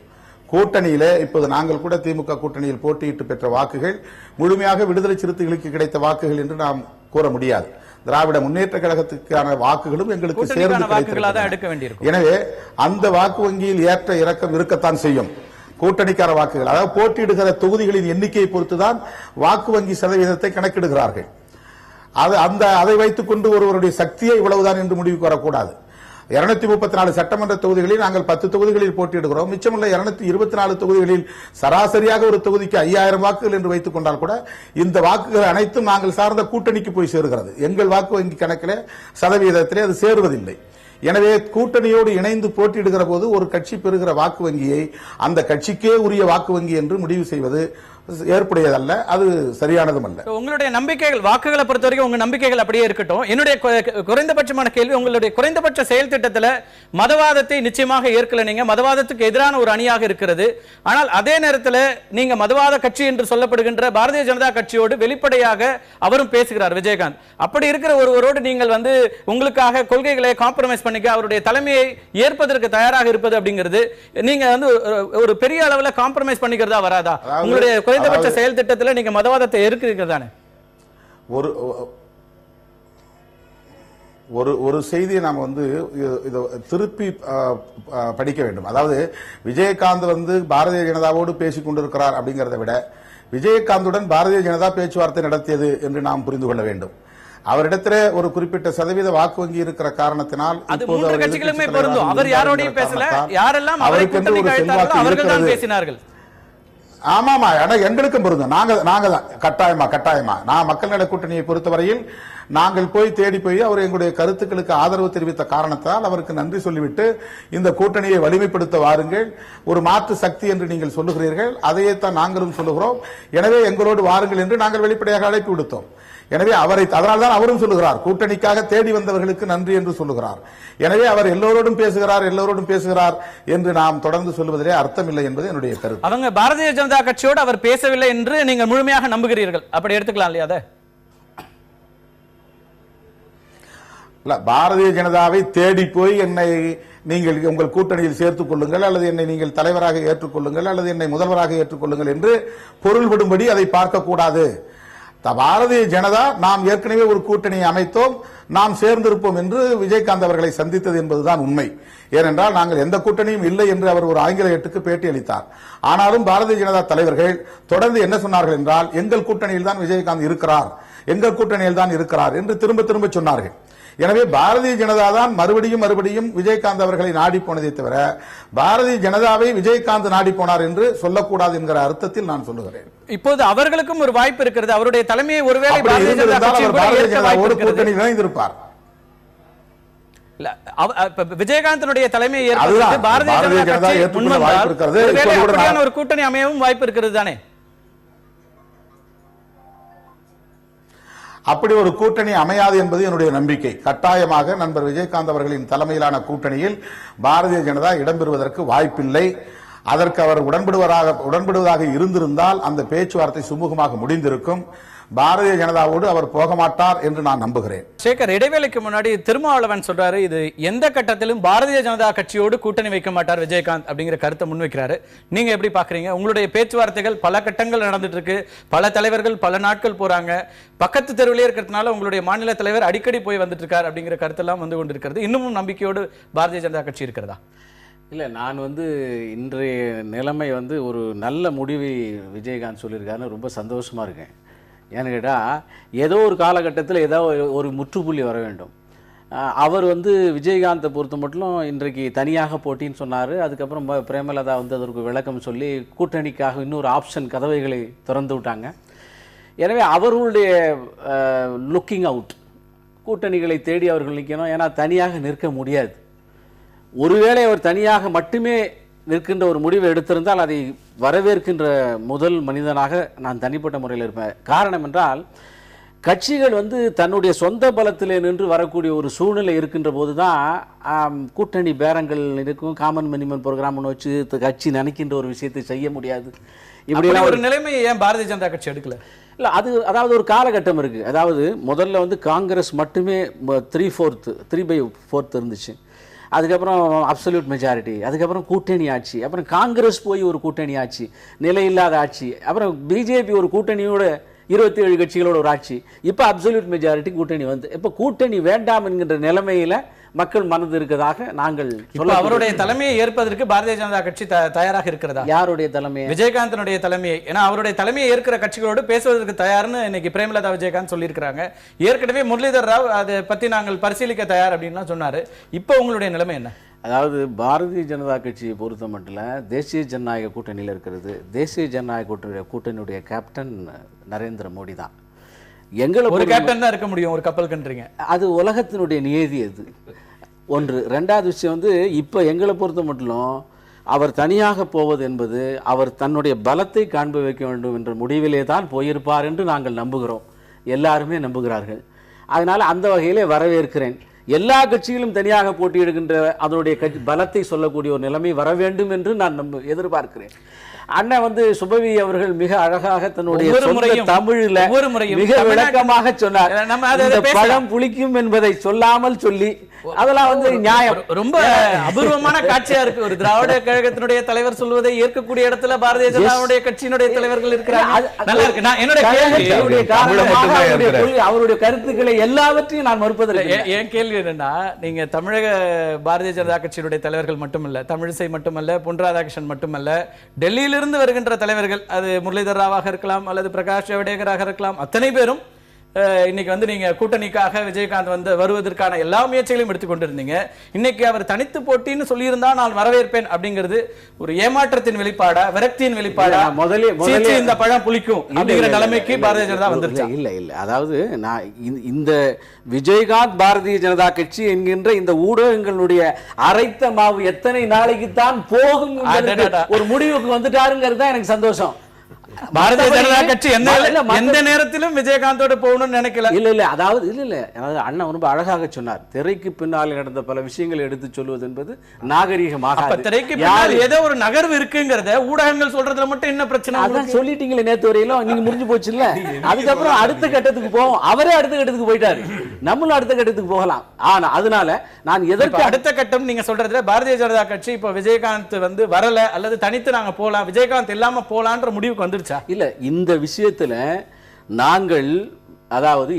கூட்டணியிலே இப்போது நாங்கள் கூட திமுக கூட்டணியில் போட்டியிட்டு பெற்ற வாக்குகள் முழுமையாக விடுதலை சிறுத்தைகளுக்கு கிடைத்த வாக்குகள் என்று நாம் கூற முடியாது. திராவிட முன்னேற்ற கழகத்துக்கான வாக்குகளும் எங்களுக்கு சேர்ந்து கிடைத்திருக்கிறது. எனவே அந்த வாக்கு வங்கியில் ஏற்ற இறக்கம் இருக்கத்தான் செய்யும். கூட்டணிக்கார வாக்குகள், அதாவது போட்டியிடுகிற தொகுதிகளின் எண்ணிக்கையை பொறுத்துதான் வாக்கு வங்கி சதவீதத்தை கணக்கிடுகிறார்கள். அதை வைத்துக் கொண்டு ஒருவருடைய சக்தியை இவ்வளவுதான் என்று முடிவுக்கு வரக்கூடாது. 234 சட்டமன்ற தொகுதிகளில் நாங்கள் 10 தொகுதிகளில் போட்டியிடுகிறோம். மிச்சமுள்ள 224 தொகுதிகளில் சராசரியாக ஒரு தொகுதிக்கு 5000 வாக்குகள் என்று வைத்துக் கொண்டால் கூட இந்த வாக்குகள் அனைத்தும் நாங்கள் சார்ந்த கூட்டணிக்கு போய் சேருகிறது. எங்கள் வாக்கு வங்கி கணக்கிலே சதவீதத்திலே அது சேருவதில்லை. எனவே கூட்டணியோடு இணைந்து போட்டியிடுகிற போது ஒரு கட்சி பெறுகிற வாக்கு வங்கியை அந்த கட்சிக்கே உரிய வாக்கு வங்கி என்று முடிவு செய்வது ஏற்புடையதல்ல, அது சரியானதும் அல்ல. உங்களுடைய நம்பிக்கைகள், வாக்குகளை பொறுத்தவரைக்கும் உங்க நம்பிக்கைகள் அப்படியே இருக்கட்டும். என்னுடைய குறைந்தபட்சமான கேள்வி, உங்களுடைய குறைந்தபட்ச செயல் திட்டத்தில் மதவாதத்தை நிச்சயமாக ஏற்கல. நீங்க மதவாதத்துக்கு எதிரான ஒரு அணியாக இருக்கிறது. ஆனால் அதே நேரத்தில் நீங்க மதவாத கட்சி என்று சொல்லப்படுகின்ற பாரதிய ஜனதா கட்சியோடு வெளிப்படையாக அவரும் பேசுகிறார் விஜயகாந்த். அப்படி இருக்கிற ஒருவரோடு நீங்கள் உங்களுக்காக கொள்கைகளை காம்ப்ரமைஸ் பண்ணிக்க அவருடைய தலைமையை ஏற்பதற்கு தயாராக இருப்பது அப்படிங்கிறது நீங்க ஒரு பெரிய அளவில் காம்ப்ரமைஸ் பண்ணிக்கிறதா வராதா? உங்களுடைய குறைந்தபட்ச செயல் திட்டத்தில் நீங்க மதவாதத்தை ஏற்கிறீர்கள் தானே? ஒரு செய்தியை நாம் திருப்பி படிக்க வேண்டும். அதாவது விஜயகாந்த் பாரதிய ஜனதாவோடு பேசிக் கொண்டிருக்கிறார் அப்படிங்கறதை விட விஜயகாந்துடன் பாரதிய ஜனதா பேச்சுவார்த்தை நடத்தியது என்று நாம் புரிந்து கொள்ள வேண்டும். அவரிடத்திலே ஒரு குறிப்பிட்ட சதவீத வாக்கு வங்கி இருக்கிற காரணத்தினால் அவர் யாரோடையும் பேசல, யாரெல்லாம் அவரை கூட்டணிக்கு அழைத்தார்களோ அவர்கள் தான் பேசினார்கள். ஆமாமா, எங்களுக்கும் பொருந்தும். நாங்க தான் கட்டாயமா நான் மக்கள் நல கூட்டணியை பொறுத்தவரையில் நாங்கள் தேடி போய் அவர் எங்களுடைய கருத்துக்களுக்கு ஆதரவு தெரிவித்த காரணத்தால் அவருக்கு நன்றி சொல்லிவிட்டு இந்த கூட்டணியை வலிமைப்படுத்த வாருங்கள், ஒரு மாற்று சக்தி என்று நீங்கள் சொல்லுகிறீர்கள், அதையே தான் நாங்களும் சொல்லுகிறோம். எனவே எங்களோடு வாருங்கள் என்று நாங்கள் வெளிப்படையாக அழைப்பு விடுத்தோம். எனவே அதனால்தான் அவரும் சொல்லுகிறார், கூட்டணிக்காக தேடி வந்தவர்களுக்கு நன்றி என்று சொல்லுகிறார். எனவே அவர் எல்லோரோடும் பேசுகிறார் என்று நாம் தொடர்ந்து சொல்லுவதிலே அர்த்தம் இல்லை என்பது என்னுடைய கருத்து. அவங்க பாரதிய ஜனதா கட்சியோடு அவர் பேசவில்லை என்று நீங்கள் முழுமையாக நம்புகிறீர்கள், அப்படி எடுத்துக்கலாம் இல்லையா? பாரதிய ஜனதாவை தேடி போய் என்னை நீங்கள் உங்கள் கூட்டணியில் சேர்த்துக் கொள்ளுங்கள், அல்லது என்னை நீங்கள் தலைவராக ஏற்றுக்கொள்ளுங்கள், அல்லது என்னை முதல்வராக ஏற்றுக்கொள்ளுங்கள் என்று பொருள்படும்படி அதை பார்க்க கூடாது. பாரதிய ஜனதா நாம் ஏற்கனவே ஒரு கூட்டணியை அமைத்தோம், நாம் சேர்ந்திருப்போம் என்று விஜயகாந்த் அவர்களை சந்தித்தது என்பதுதான் உண்மை. ஏனென்றால் நாங்கள் எந்த கூட்டணியும் இல்லை என்று அவர் ஒரு ஆங்கில எட்டுக்கு பேட்டி அளித்தார். ஆனாலும் பாரதிய ஜனதா தலைவர்கள் தொடர்ந்து என்ன சொன்னார்கள் என்றால், எங்கள் கூட்டணியில் தான் விஜயகாந்த் இருக்கிறார் என்று திரும்ப திரும்ப சொன்னார்கள். எனவே பாரதிய ஜனதா தான் மறுபடியும் விஜயகாந்த் அவர்களை நாடி போனதை தவிர பாரதிய ஜனதாவை விஜயகாந்த் நாடி போனார் என்று சொல்லக்கூடாது என்கிற அர்த்தத்தில் நான் சொல்லுகிறேன். இப்போது அவர்களுக்கும் ஒரு வாய்ப்பு இருக்கிறது, அவருடைய தலைமையை ஒருவேளை பாரதிய ஜனதாவோடு கூட்டணி இணைந்திருப்பார். விஜயகாந்தனுடைய தலைமையை ஏற்பதற்கு பாரதிய ஜனதா முன்வந்தால் ஒரு கூட்டணி அமையவும் வாய்ப்பு இருக்கிறது தானே? அப்படி ஒரு கூட்டணி அமையாது என்பது என்னுடைய நம்பிக்கை. கட்டாயமாக நண்பர் விஜயகாந்த் அவர்களின் தலைமையிலான கூட்டணியில் பாரதிய ஜனதா இடம்பெறுவதற்கு வாய்ப்பில்லை. அதற்கு அவர் உடன்படுவதாக இருந்திருந்தால் அந்த பேச்சுவார்த்தை சுமூகமாக முடிந்திருக்கும். பாரதிய ஜனதாவோடு அவர் போக மாட்டார் என்று நான் நம்புகிறேன். சேகர், இடைவேளைக்கு முன்னாடி திருமாவளவன் சொல்றாரு, இது எந்த கட்டத்திலும் பாரதிய ஜனதா கட்சியோடு கூட்டணி வைக்க மாட்டார் விஜயகாந்த் அப்படிங்கிற கருத்தை முன்வைக்கிறாரு. நீங்க எப்படி பாக்குறீங்க? உங்களுடைய பேச்சுவார்த்தைகள் பல கட்டங்கள் நடந்துட்டு இருக்கு, பல தலைவர்கள் பல நாட்கள் போறாங்க, பக்கத்து தெருவிலே இருக்கிறதுனால உங்களுடைய மாநில தலைவர் அடிக்கடி போய் வந்துட்டு இருக்கார் அப்படிங்கிற கருத்தெல்லாம் வந்து கொண்டிருக்கிறது. இன்னமும் நம்பிக்கையோடு பாரதிய ஜனதா கட்சி இருக்கிறதா? இல்லை, நான் இன்றைய நிலைமை ஒரு நல்ல முடிவை விஜயகாந்த் சொல்லியிருக்காருன்னு ரொம்ப சந்தோஷமாக இருக்கேன். ஏன்னு கேட்டால், ஏதோ ஒரு காலகட்டத்தில் ஏதோ ஒரு முற்றுப்புள்ளி வர வேண்டும். அவர் விஜயகாந்தை பொறுத்த மட்டும் இன்றைக்கு தனியாக போட்டின்னு சொன்னார். அதுக்கப்புறம் பிரேமலதா அதற்கு விளக்கம் சொல்லி கூட்டணிக்காக இன்னொரு ஆப்ஷன் கதவைகளை திறந்து விட்டாங்க. எனவே அவர்களுடைய லுக்கிங் அவுட், கூட்டணிகளை தேடி அவர்கள் நிற்கணும். ஏன்னா தனியாக நிற்க முடியாது. ஒருவேளை அவர் தனியாக மட்டுமே நிற்கின்ற ஒரு முடிவை எடுத்திருந்தால் அதை வரவேற்கின்ற முதல் மனிதனாக நான் தனிப்பட்ட முறையில் இருப்பேன். காரணம் என்றால், கட்சிகள் தன்னுடைய சொந்த பலத்திலே நின்று வரக்கூடிய ஒரு சூழ்நிலை இருக்கின்ற போது தான் கூட்டணி பேரங்கள் இருக்கும். காமன் மினிமம் ப்ரோக்ராம் வச்சு கட்சி நினைக்கின்ற ஒரு விஷயத்தை செய்ய முடியாது. இப்படி ஒரு நிலைமை ஏன் பாரதிய ஜனதா கட்சி எடுக்கல? இல்லை, அதாவது ஒரு காலகட்டம் இருக்குது. அதாவது முதல்ல காங்கிரஸ் மட்டுமே 3/4 இருந்துச்சு. அதுக்கப்புறம் அப்சல்யூட் மெஜாரிட்டி, அதுக்கப்புறம் கூட்டணி ஆட்சி, அப்புறம் காங்கிரஸ் போய் ஒரு கூட்டணி ஆட்சி, நிலையில்லாத ஆட்சி, அப்புறம் பிஜேபி ஒரு கூட்டணியோட 27 கட்சிகளோட ஒரு ஆட்சி, இப்போ அப்சல்யூட் மெஜாரிட்டி கூட்டணி இப்போ கூட்டணி வேண்டாம் என்கின்ற நிலைமையில மக்கள் மனது இருக்கிறதாக நாங்கள் சொல்ல. அவருடைய தலைமையை ஏற்பதற்கு பாரதிய ஜனதா கட்சி தயாராக இருக்கிறதா? யாருடைய தலைமை? விஜயகாந்தனுடைய தலைமையை. ஏன்னா அவருடைய தலைமையை ஏற்கிற கட்சிகளோடு பேசுவதற்கு தயார்னு இன்னைக்கு பிரேமலதா விஜயகாந்த் சொல்லியிருக்கிறாங்க. ஏற்கனவே முரளிதர் ராவ் அதை பத்தி நாங்கள் பரிசீலிக்க தயார் அப்படின்னு சொன்னாரு. இப்போ உங்களுடைய நிலைமை என்ன? அதாவது பாரதிய ஜனதா கட்சியை பொறுத்த மட்டும் தேசிய ஜனநாயக கூட்டணியில் இருக்கிறது. தேசிய ஜனநாயக கூட்டணியுடைய கேப்டன் நரேந்திர மோடி தான். எங்களை ஒரு கேப்டன் தான் இருக்க முடியும் ஒரு கப்பல் கன்றீங்க. அது உலகத்தினுடைய நியதி. அது ஒன்று. ரெண்டாவது விஷயம் இப்போ எங்களை பொறுத்த மட்டும் அவர் தனியாக போவது என்பது அவர் தன்னுடைய பலத்தை காண்ப வைக்க வேண்டும் என்ற முடிவிலே தான் போயிருப்பார் என்று நாங்கள் நம்புகிறோம். எல்லாருமே நம்புகிறார்கள். அதனால் அந்த வகையிலே வரவேற்கிறேன். எல்லா கட்சிகளும் தனியாக போட்டியிடுகின்ற அதனுடைய பலத்தை சொல்லக்கூடிய ஒரு நிலைமை வர வேண்டும் என்று நான் எதிர்பார்க்கிறேன். அண்ணன் சுபவி அவர்கள் மிக அழகாக தன்னுடைய தமிழ்ல மிக விளக்கமாக சொன்னார். பழம் புளிக்கும் என்பதை சொல்லாமல் சொல்லி அதெல்லாம் நியாயம். ரொம்ப அபூர்வமான காட்சியா இருக்கு. ஒரு திராவிட கழகத்தினுடைய தலைவர் சொல்வதை ஏற்கக்கூடிய இடத்துல பாரதிய ஜனதாவுடைய கட்சியினுடைய தலைவர்கள் இருக்கிறாங்க. நல்லா இருக்கு. நான் என்னுடைய அவருடைய கருத்துக்களை எல்லாவற்றையும் நான் மறுப்பதில்லை. என் கேள்வி என்னன்னா, நீங்க தமிழக பாரதிய ஜனதா கட்சியினுடைய தலைவர்கள் மட்டுமல்ல, தமிழிசை மட்டுமல்ல, பொன் ராதாகிருஷ்ணன் மட்டுமல்ல, டெல்லியிலிருந்து வருகின்ற தலைவர்கள், அது முரளிதர் ராவாக இருக்கலாம் அல்லது பிரகாஷ் ஜவடேகராக இருக்கலாம், அத்தனை பேரும் இன்னைக்கு நீங்க கூட்டணிக்காக விஜயகாந்த் வருவதற்கான எல்லா முயற்சிகளையும் எடுத்துக்கொண்டிருந்தீங்க. இன்னைக்கு அவர் தனித்து போட்டின்னு சொல்லியிருந்தா நான் வரவேற்பேன் அப்படிங்கிறது ஒரு ஏமாற்றத்தின் வெளிப்பாடா, விரக்தியின் வெளிப்பாடா? முதல்ல இந்த பழம் புளிக்கும் அப்படிங்கிற நிலைமைக்கு பாரதிய ஜனதா வந்துருச்சு. இல்ல அதாவது நான் இந்த விஜயகாந்த் பாரதிய ஜனதா கட்சி என்கின்ற இந்த ஊடகங்களுடைய அரைத்த மாவு எத்தனை நாளைக்கு தான் போகும் ஒரு முடிவுக்கு வந்துட்டாருங்கிறது தான் எனக்கு சந்தோஷம். பாரதிய ஜனதா கட்சி எந்த நேரத்திலும் விஜயகாந்தோட போகணும்னு நினைக்கல. இல்ல அதாவது அண்ணன் ரொம்ப அழகாக சொன்னார். திரைக்கு பின்னால் நடந்த பல விஷயங்களை எடுத்து சொல்வது என்பது நாகரீகமாக. திரைக்கு பின்னால் ஏதோ ஒரு நகர்வு இருக்குங்கிறத ஊடகங்கள் சொல்றதுல மட்டும் என்ன பிரச்சனை? அதான் சொல்லிட்டீங்களே நேத்து வரையிலும், நீங்க முடிஞ்சு போச்சு இல்ல. அதுக்கப்புறம் அடுத்த கட்டத்துக்கு போவோம். அவரே அடுத்த கட்டத்துக்கு போயிட்டாரு, நம்மளும் அடுத்த கட்டத்துக்கு போகலாம். ஆனா அதனால நான் எதற்கு அடுத்த கட்டம் நீங்க சொல்றதுல பாரதிய ஜனதா கட்சி இப்ப விஜயகாந்த் வரல அல்லது தனித்து நாங்க போலாம், விஜயகாந்த் இல்லாம போலான்ற முடிவுக்கு வந்துருச்சு இல்ல. இந்த விஷயத்துல நாங்கள் அதாவது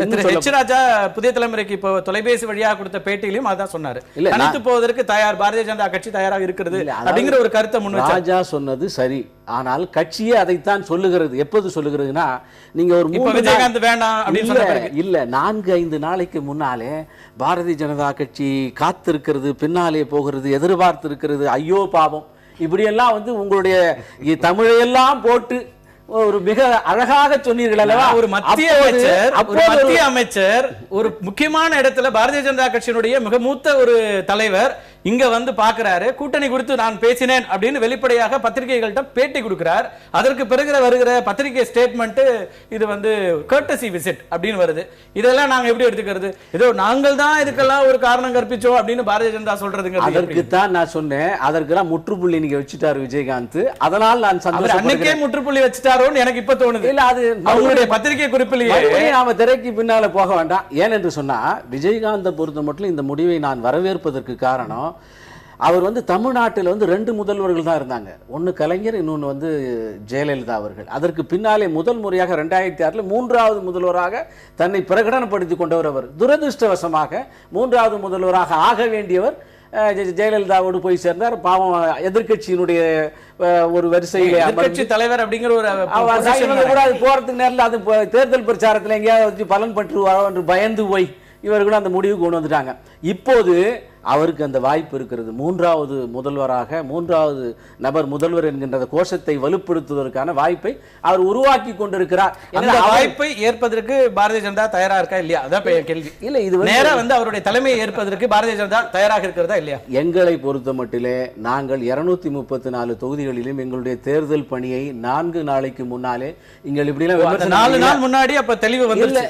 ராஜா புதிய தலைமுறைக்கு இப்போ தொலைபேசி வழியாக கொடுத்த பேட்டியிலும் அதான் சொன்னாரு. தனித்து போவதற்கு தயார் பாரதிய ஜனதா கட்சி தயாராக இருக்கிறது அப்படிங்கிற ஒரு கருத்தை முன்வச்சார். ராஜா சொன்னது சரி. ஆனால் கட்சியே அதைத்தான் சொல்லுகிறது. எப்போது சொல்லுகிறதுனா, நீங்க ஒரு விஜயகாந்த் வேண்டாம் அப்படின்னு இல்ல 4-5 நாளைக்கு முன்னாலே பாரதிய ஜனதா கட்சி காத்திருக்கிறது, பின்னாலே போகிறது, எதிர்பார்த்து இருக்கிறது, ஐயோ பாவம் இப்படியெல்லாம் உங்களுடைய தமிழையெல்லாம் போட்டு ஒரு மிக அழகாக சொன்னீர்கள் அல்லவா? ஒரு மத்திய அமைச்சர் ஒரு முக்கியமான இடத்துல பாரதிய ஜனதா கட்சியினுடைய மிக மூத்த ஒரு தலைவர் இங்க வந்து பாக்குறாரு, கூட்டணி குறித்து நான் பேசினேன் அப்படின்னு வெளிப்படையாக பத்திரிகைகள்கிட்ட பேட்டி கொடுக்கிறார். அதற்கு பிறகு வருகிற பத்திரிகை ஸ்டேட்மெண்ட் இது வந்து courtesy visit அப்படின்னு வருது. இதெல்லாம் நாங்க எப்படி எடுத்துக்கிறது? ஏதோ நாங்கள் தான் இதுக்கெல்லாம் ஒரு காரணம் கற்பிச்சோம் அப்படின்னு பாரதிய ஜனதா சொல்றதுங்க. அதற்கு தான் நான் சொன்னேன், அதற்கெல்லாம் முற்றுப்புள்ளி நீங்க வச்சுட்டாரு விஜயகாந்த். அதனால் நான் அன்னைக்கே முற்றுப்புள்ளி வச்சுட்டாரோன்னு எனக்கு இப்ப தோணுது. இல்ல, அது அவங்களுடைய பத்திரிகை குறிப்பிலேயே நாம திரைக்கு பின்னால போக வேண்டாம். ஏனென்று சொன்னா விஜயகாந்தை பொறுத்த மட்டும் இந்த முடிவை நான் வரவேற்பதற்கு காரணம், அவர் வந்து தமிழ்நாட்டில் வந்து 2 முதல்வர்கள் தான் இருந்தாங்க. ஒன்று கலைஞர், இன்னொன்று வந்து ஜெயலலிதா அவர்கள். அதற்கு பின்னாலே முதல் முறையாக 2006 3வது முதல்வராக தன்னை பிரகடனப்படுத்தி கொண்டவர் அவர். துரதிருஷ்டவசமாக 3வது முதல்வராக ஆக வேண்டியவர் ஜெயலலிதாவோடு போய் சேர்ந்தார். பாவம், எதிர்கட்சியினுடைய ஒரு வரிசையிலே எதிர்கட்சி தலைவர் அப்படிங்கிற ஒரு கூட அது போறதுக்கு நேரில் அது தேர்தல் பிரச்சாரத்தில் எங்கேயாவது பலன் பற்றுவாரோ என்று பயந்து போய் இவர்களும் அந்த முடிவு கொண்டு வந்துட்டாங்க. இப்போது அவருக்கு அந்த வாய்ப்பு இருக்கிறது. 3வது முதல்வராக 3வது நபர் முதல்வர் என்கின்ற கோஷத்தை வலுப்படுத்துவதற்கான வாய்ப்பை அவர் உருவாக்கி கொண்டிருக்கிறார். அந்த வாய்ப்பை ஏற்பதற்கு பாரதிய ஜனதா தயாரா இருக்கா இல்லையா? அதான் கேள்வி. இல்ல, இது நேரா வந்து அவருடைய தலைமையை ஏற்பதற்கு பாரதிய ஜனதா தயாராக இருக்கிறதா இல்லையா? எங்களை பொறுத்த மட்டிலே நாங்கள் 234 தொகுதிகளிலும் எங்களுடைய தேர்தல் பணியை 4 நாளைக்கு முன்னாலே இங்க இப்படி 4 நாள் முன்னாடி அப்ப தெளிவு வந்து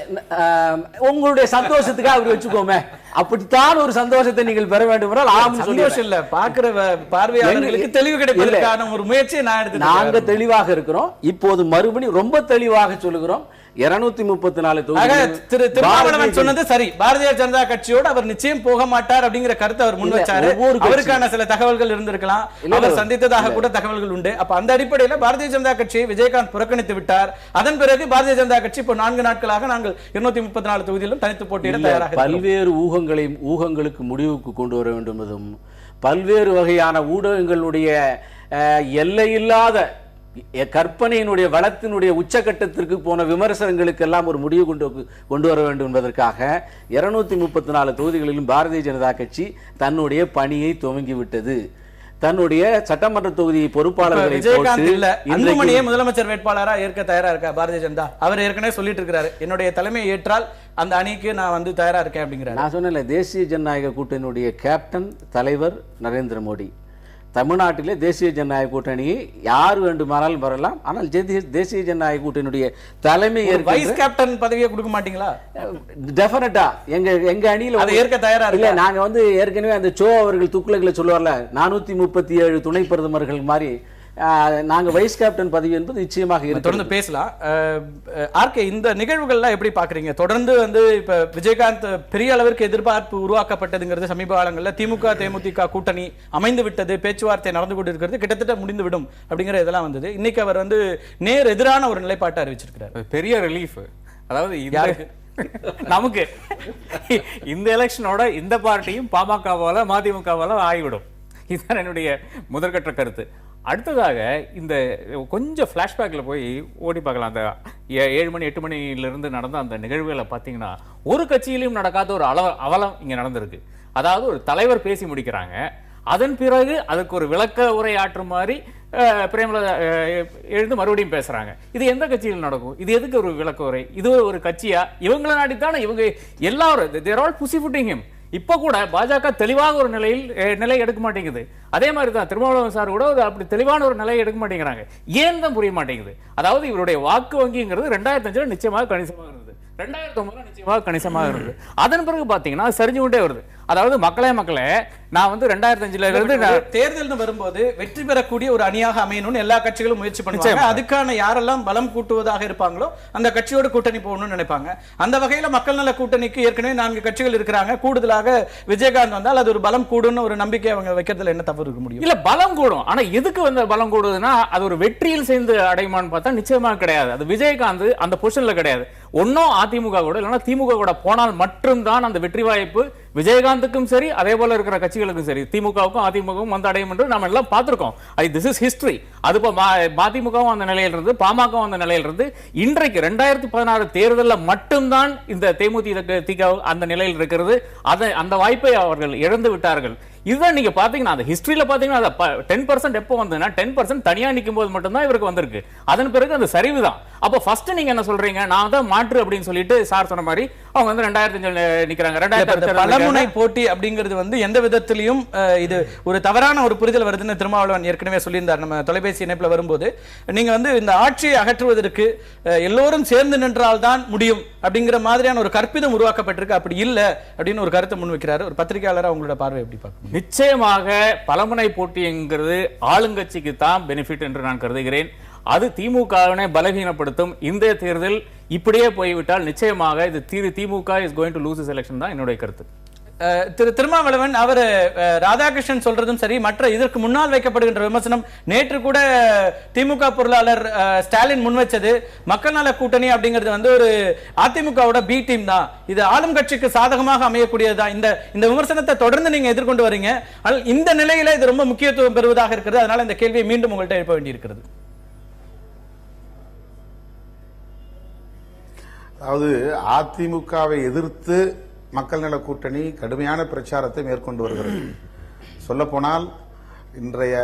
உங்களுடைய சந்தோஷத்துக்காக அப்படி வச்சுக்கோமே, அப்படித்தான் ஒரு சந்தோஷத்தை நீங்கள் பெற வேண்டும் என்றால் சந்தோஷம் இல்ல, பாக்குற பார்வையாளர்களுக்கு தெளிவு கிடைப்பதற்கான ஒரு முயற்சியை நாங்க தெளிவாக இருக்கிறோம். இப்போது மறுபடியும் ரொம்ப தெளிவாக சொல்லுகிறோம். 234 திரு திருமாவளவன் சொன்னது சரி. பாரதிய ஜனதா கட்சியோடு அவர் நிச்சயம் போக மாட்டார் அப்படிங்கிற கருத்தை அவர் முன் வச்சாரு. அவருக்கான சில தகவல்கள் இருந்திருக்கலாம், அவர் சந்தித்ததாக கூட தகவல்கள் உண்டு. அப்ப அந்த அடிப்படையில் பாரதிய ஜனதா கட்சியை விஜயகாந்த் புறக்கணித்து விட்டார். அதன் பிறகு பாரதிய ஜனதா கட்சி இப்போ 4 நாட்களாக நாங்கள் 234 தொகுதியிலும் தனித்து போட்டியிட தயாராக பல்வேறு ஊகங்களுக்கு முடிவுக்கு கொண்டு வர வேண்டும் என்பதும், பல்வேறு வகையான ஊடகங்களுடைய எல்லையில்லாத கற்பனையினுடைய வளத்தினுடைய உச்சகட்டத்திற்கு போன விமர்சனங்களுக்கு எல்லாம் ஒரு முடிவு கொண்டு வர வேண்டும் என்பதற்காக 234 தொகுதிகளிலும் பாரதிய ஜனதா கட்சி தன்னுடைய பணியை துவங்கிவிட்டது. தன்னுடைய சட்டமன்ற தொகுதி பொறுப்பாளர்களை அன்புமணியை முதலமைச்சர் வேட்பாளரா ஏற்க தயாரா இருக்கா பாரதிய ஜனதா? அவர் ஏற்கனவே சொல்லிட்டு இருக்கிறாரு, என்னுடைய தலைமையை ஏற்றால் அந்த அணிக்கு நான் வந்து தயாரா இருக்கேன் அப்படிங்கிறார். நான் சொன்னேன், தேசிய ஜனநாயக கூட்டணியுடைய கேப்டன் தலைவர் நரேந்திர மோடி. தமிழ்நாட்டிலே தேசிய ஜனநாயக கூட்டணியை யார் வேண்டுமானாலும் வரலாம், ஆனால் தேசிய ஜனநாயக கூட்டணியுடைய தலைமை வைஸ் கேப்டன் பதவியை கொடுக்க மாட்டீங்களா? டெஃபினட்டா எங்க அணியில அதை ஏற்க தயாரா இல்ல. நாங்க வந்து ஏற்கனவே அந்த சோ அவர்கள் துக்ளக்ல சொல்லுவார்ல, 437 துணை பிரதமர்கள் மாதிரி நாங்க வைஸ் கேப்டன் பதவி என்பது நிச்சயமாக தொடர்ந்து பேசலாம். ஆர்கே, இந்த நிகழ்வுகள்லாம் எப்படி பாக்குறீங்க? தொடர்ந்து வந்து இப்ப விஜயகாந்த் பெரிய அளவிற்கு எதிர்பார்ப்பு உருவாக்கப்பட்டதுங்கிறது சமீப காலங்களில் திமுக தேமுதிக கூட்டணி அமைந்து விட்டது, பேச்சுவார்த்தை நடந்து கொண்டிருக்கிறது, கிட்டத்தட்ட முடிந்து விடும் அப்படிங்கிற இதெல்லாம் வந்தது. இன்னைக்கு அவர் வந்து நேர் எதிரான ஒரு நிலைப்பாட்டை அறிவிச்சிருக்கிறார். பெரிய ரிலீஃப். அதாவது நமக்கு இந்த எலெக்ஷனோட இந்த பார்ட்டியும் பாமகவால மதிமுகவால ஆகிவிடும். இதுதான் என்னுடைய முதற்கட்ட கருத்து. அடுத்ததாக இந்த கொஞ்சம் ஃப்ளாஷ்பேக்கில் போய் ஓடி பார்க்கலாம். அந்த 7 மணி 8 மணியிலிருந்து நடந்த அந்த நிகழ்வுகளை பார்த்தீங்கன்னா ஒரு கட்சியிலையும் நடக்காத ஒரு அவலம் இங்கே நடந்திருக்கு. அதாவது ஒரு தலைவர் பேசி முடிக்கிறாங்க, அதன் பிறகு அதுக்கு ஒரு விளக்க உரை ஆற்றும் மாதிரி பிரேமலதா எழுந்து மறுபடியும் பேசுறாங்க. இது எந்த கட்சியில் நடக்கும்? இது எதுக்கு ஒரு விளக்க உரை? இது ஒரு கட்சியா? இவங்களை நாடித்தானே இவங்க எல்லாரும் தேர் ஆல் புசிஃபுட்டிங் ஹிம். இப்ப கூட பாஜக தெளிவாக ஒரு நிலை எடுக்க மாட்டேங்குது. அதே மாதிரி தான் திருமாவளவன் சார் கூட அப்படி தெளிவான ஒரு நிலையை எடுக்க மாட்டேங்கிறாங்க. ஏன் தான் புரிய மாட்டேங்குது. அதாவது இவருடைய வாக்கு வங்கிங்கிறது 2005 நிச்சயமாக கணிசமாக இருந்தது, 2009 நிச்சயமாக கணிசமாக இருந்தது. அதன் பிறகு பாத்தீங்கன்னா சரிஞ்சு கொண்டே வருது. அதாவது மக்களே நான் வந்து 2005 இருந்து தேர்தல் வரும்போது வெற்றி பெறக்கூடிய ஒரு அணியாக அமையணும்னு எல்லா கட்சிகளும் முயற்சி பண்ணுவாங்க. அதுக்கான யாரெல்லாம் பலம் கூட்டுவதாக இருப்பாங்களோ அந்த கட்சியோட கூட்டணி போகணும்னு நினைப்பாங்க. அந்த வகையில மக்கள் நல கூட்டணிக்கு ஏற்கனவே 4 கட்சிகள் இருக்கிறாங்க. கூடுதலாக விஜயகாந்த் வந்தால் அது ஒரு பலம் கூடும்னு ஒரு நம்பிக்கை அவங்க வைக்கிறதுல என்ன தவறு இருக்க முடியும்? இல்ல, பலம் கூடும். ஆனா எதுக்கு வந்து பலம் கூடுதுன்னா அது ஒரு வெற்றியில் சேர்ந்து அடைமான்னு பார்த்தா நிச்சயமா கிடையாது. அது விஜயகாந்த் அந்த பொசிஷன்ல கிடையாது. ஒன்னும் அதிமுக கூட இல்லைன்னா திமுக கூட போனால் மட்டும்தான் அந்த வெற்றி வாய்ப்பு விஜயகாந்துக்கும் சரி அதே போல இருக்கிற கட்சிகளுக்கும் சரி திமுகவுக்கும் அதிமுகவும் வந்து அடையும் என்று நம்ம எல்லாம் பார்த்திருக்கோம். This is history. அது மதிமுகவும் அந்த நிலையில் இருந்து பாமகவும் அந்த நிலையில் இருந்து இன்றைக்கு 2016 தேர்தலில் மட்டும்தான் இந்த தேமுதிக அந்த நிலையில் இருக்கிறது. அந்த வாய்ப்பை அவர்கள் இழந்து விட்டார்கள். இதுதான் நீங்க பாத்தீங்கன்னா அந்த ஹிஸ்டரியில பாத்தீங்கன்னா 10% எப்போ வந்ததுன்னா 10% தனியா நிற்கும் போது மட்டும்தான் இவருக்கு வந்திருக்கு. அதன் பிறகு அந்த சரிவு தான். அப்போ ஃபர்ஸ்ட் நீங்க என்ன சொல்றீங்க, நான் தான் மாற்று அப்படின்னு சொல்லிட்டு சார் சொன்ன மாதிரி அவங்க வந்து 2005 நிக்கிறாங்க. 2006 பலமுனை போட்டி அப்படிங்கிறது வந்து எந்த விதத்திலையும் இது ஒரு தவறான ஒரு புரிதல் வருதுன்னு திருமாவளவன் ஏற்கனவே சொல்லியிருந்தார் நம்ம தொலைபேசி இணைப்புல வரும்போது. நீங்க வந்து இந்த ஆட்சியை அகற்றுவதற்கு எல்லோரும் சேர்ந்து நின்றால்தான் முடியும் அப்படிங்கிற மாதிரியான ஒரு கற்பிதம் உருவாக்கப்பட்டிருக்கு. அப்படி இல்ல அப்படின்னு ஒரு கருத்தை முன்வைக்கிறாரு. ஒரு பத்திரிகையாளர் அவங்களோட பார்வை எப்படி பார்க்கணும்? நிச்சயமாக பலமுனை போட்டிங்கிறது ஆளுங்கட்சிக்கு தான் பெனிஃபிட் என்று நான் கருதுகிறேன். அது திமுகவினை பலகீனப்படுத்தும். இந்த தேர்தல் இப்படியே போய்விட்டால் நிச்சயமாக இது DMK is going to lose this election தான் என்னுடைய கருத்து. திரு திருமாவளவன் அவர் ராதாகிருஷ்ணன் சொல்றதும் சரி, மற்ற இதற்கு முன்னால் வைக்கப்படுகின்ற விமர்சனம், நேற்று கூட திமுக பொருளாளர் ஸ்டாலின் முன்வச்சது மக்கள் நல கூட்டணி அப்படிங்கிறது வந்து ஒரு அதிமுகவோட பி டீம் தான், இது ஆளும் கட்சிக்கு சாதகமாக அமையக்கூடியதுதான். இந்த விமர்சனத்தை தொடர்ந்து நீங்க எதிர்கொண்டு வரீங்க. ஆனால் இந்த நிலையில இது ரொம்ப முக்கியத்துவம் பெறுவதாக இருக்கிறது. அதனால இந்த கேள்வியை மீண்டும் உங்கள்கிட்ட எழுப்ப வேண்டியிருக்கிறது. அதாவது அதிமுகவை எதிர்த்து மக்கள் நல கூட்டணி கடுமையான பிரச்சாரத்தை மேற்கொண்டு வருகிறது. சொல்லப்போனால் இன்றைய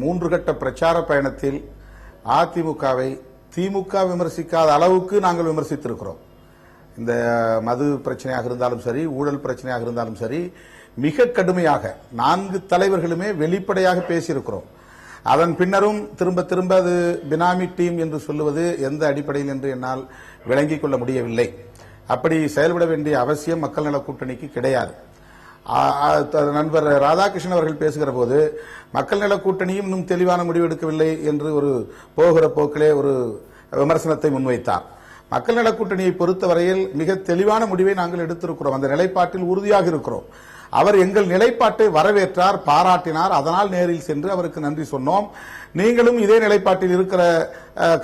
3 கட்ட பிரச்சார பயணத்தில் அதிமுகவை திமுக விமர்சிக்காத அளவுக்கு நாங்கள் விமர்சித்திருக்கிறோம். இந்த மது பிரச்சனையாக இருந்தாலும் சரி, ஊழல் பிரச்சனையாக இருந்தாலும் சரி, மிக கடுமையாக 4 தலைவர்களுமே வெளிப்படையாக பேசியிருக்கிறோம். அதன் பின்னரும் திரும்ப திரும்ப அது பினாமி டீம் என்று சொல்லுவது எந்த அடிப்படையில் என்று என்னால் விளங்கிக் கொள்ள முடியவில்லை. அப்படி செயல்பட வேண்டிய அவசியம் மக்கள் நல கூட்டணிக்கு கிடையாது. நண்பர் ராதாகிருஷ்ணன் அவர்கள் பேசுகிற போது மக்கள் நல கூட்டணியும் இன்னும் தெளிவான முடிவு எடுக்கவில்லை என்று ஒரு போகிற போக்கிலே ஒரு விமர்சனத்தை முன்வைத்தார். மக்கள் நல கூட்டணியை பொறுத்தவரையில் மிக தெளிவான முடிவை நாங்கள் எடுத்திருக்கிறோம். அந்த நிலைப்பாட்டில் உறுதியாக இருக்கிறோம். அவர் எங்கள் நிலைப்பாட்டை வரவேற்றார், பாராட்டினார். அதனால் நேரில் சென்று அவருக்கு நன்றி சொன்னோம். நீங்களும் இதே நிலைப்பாட்டில் இருக்கிற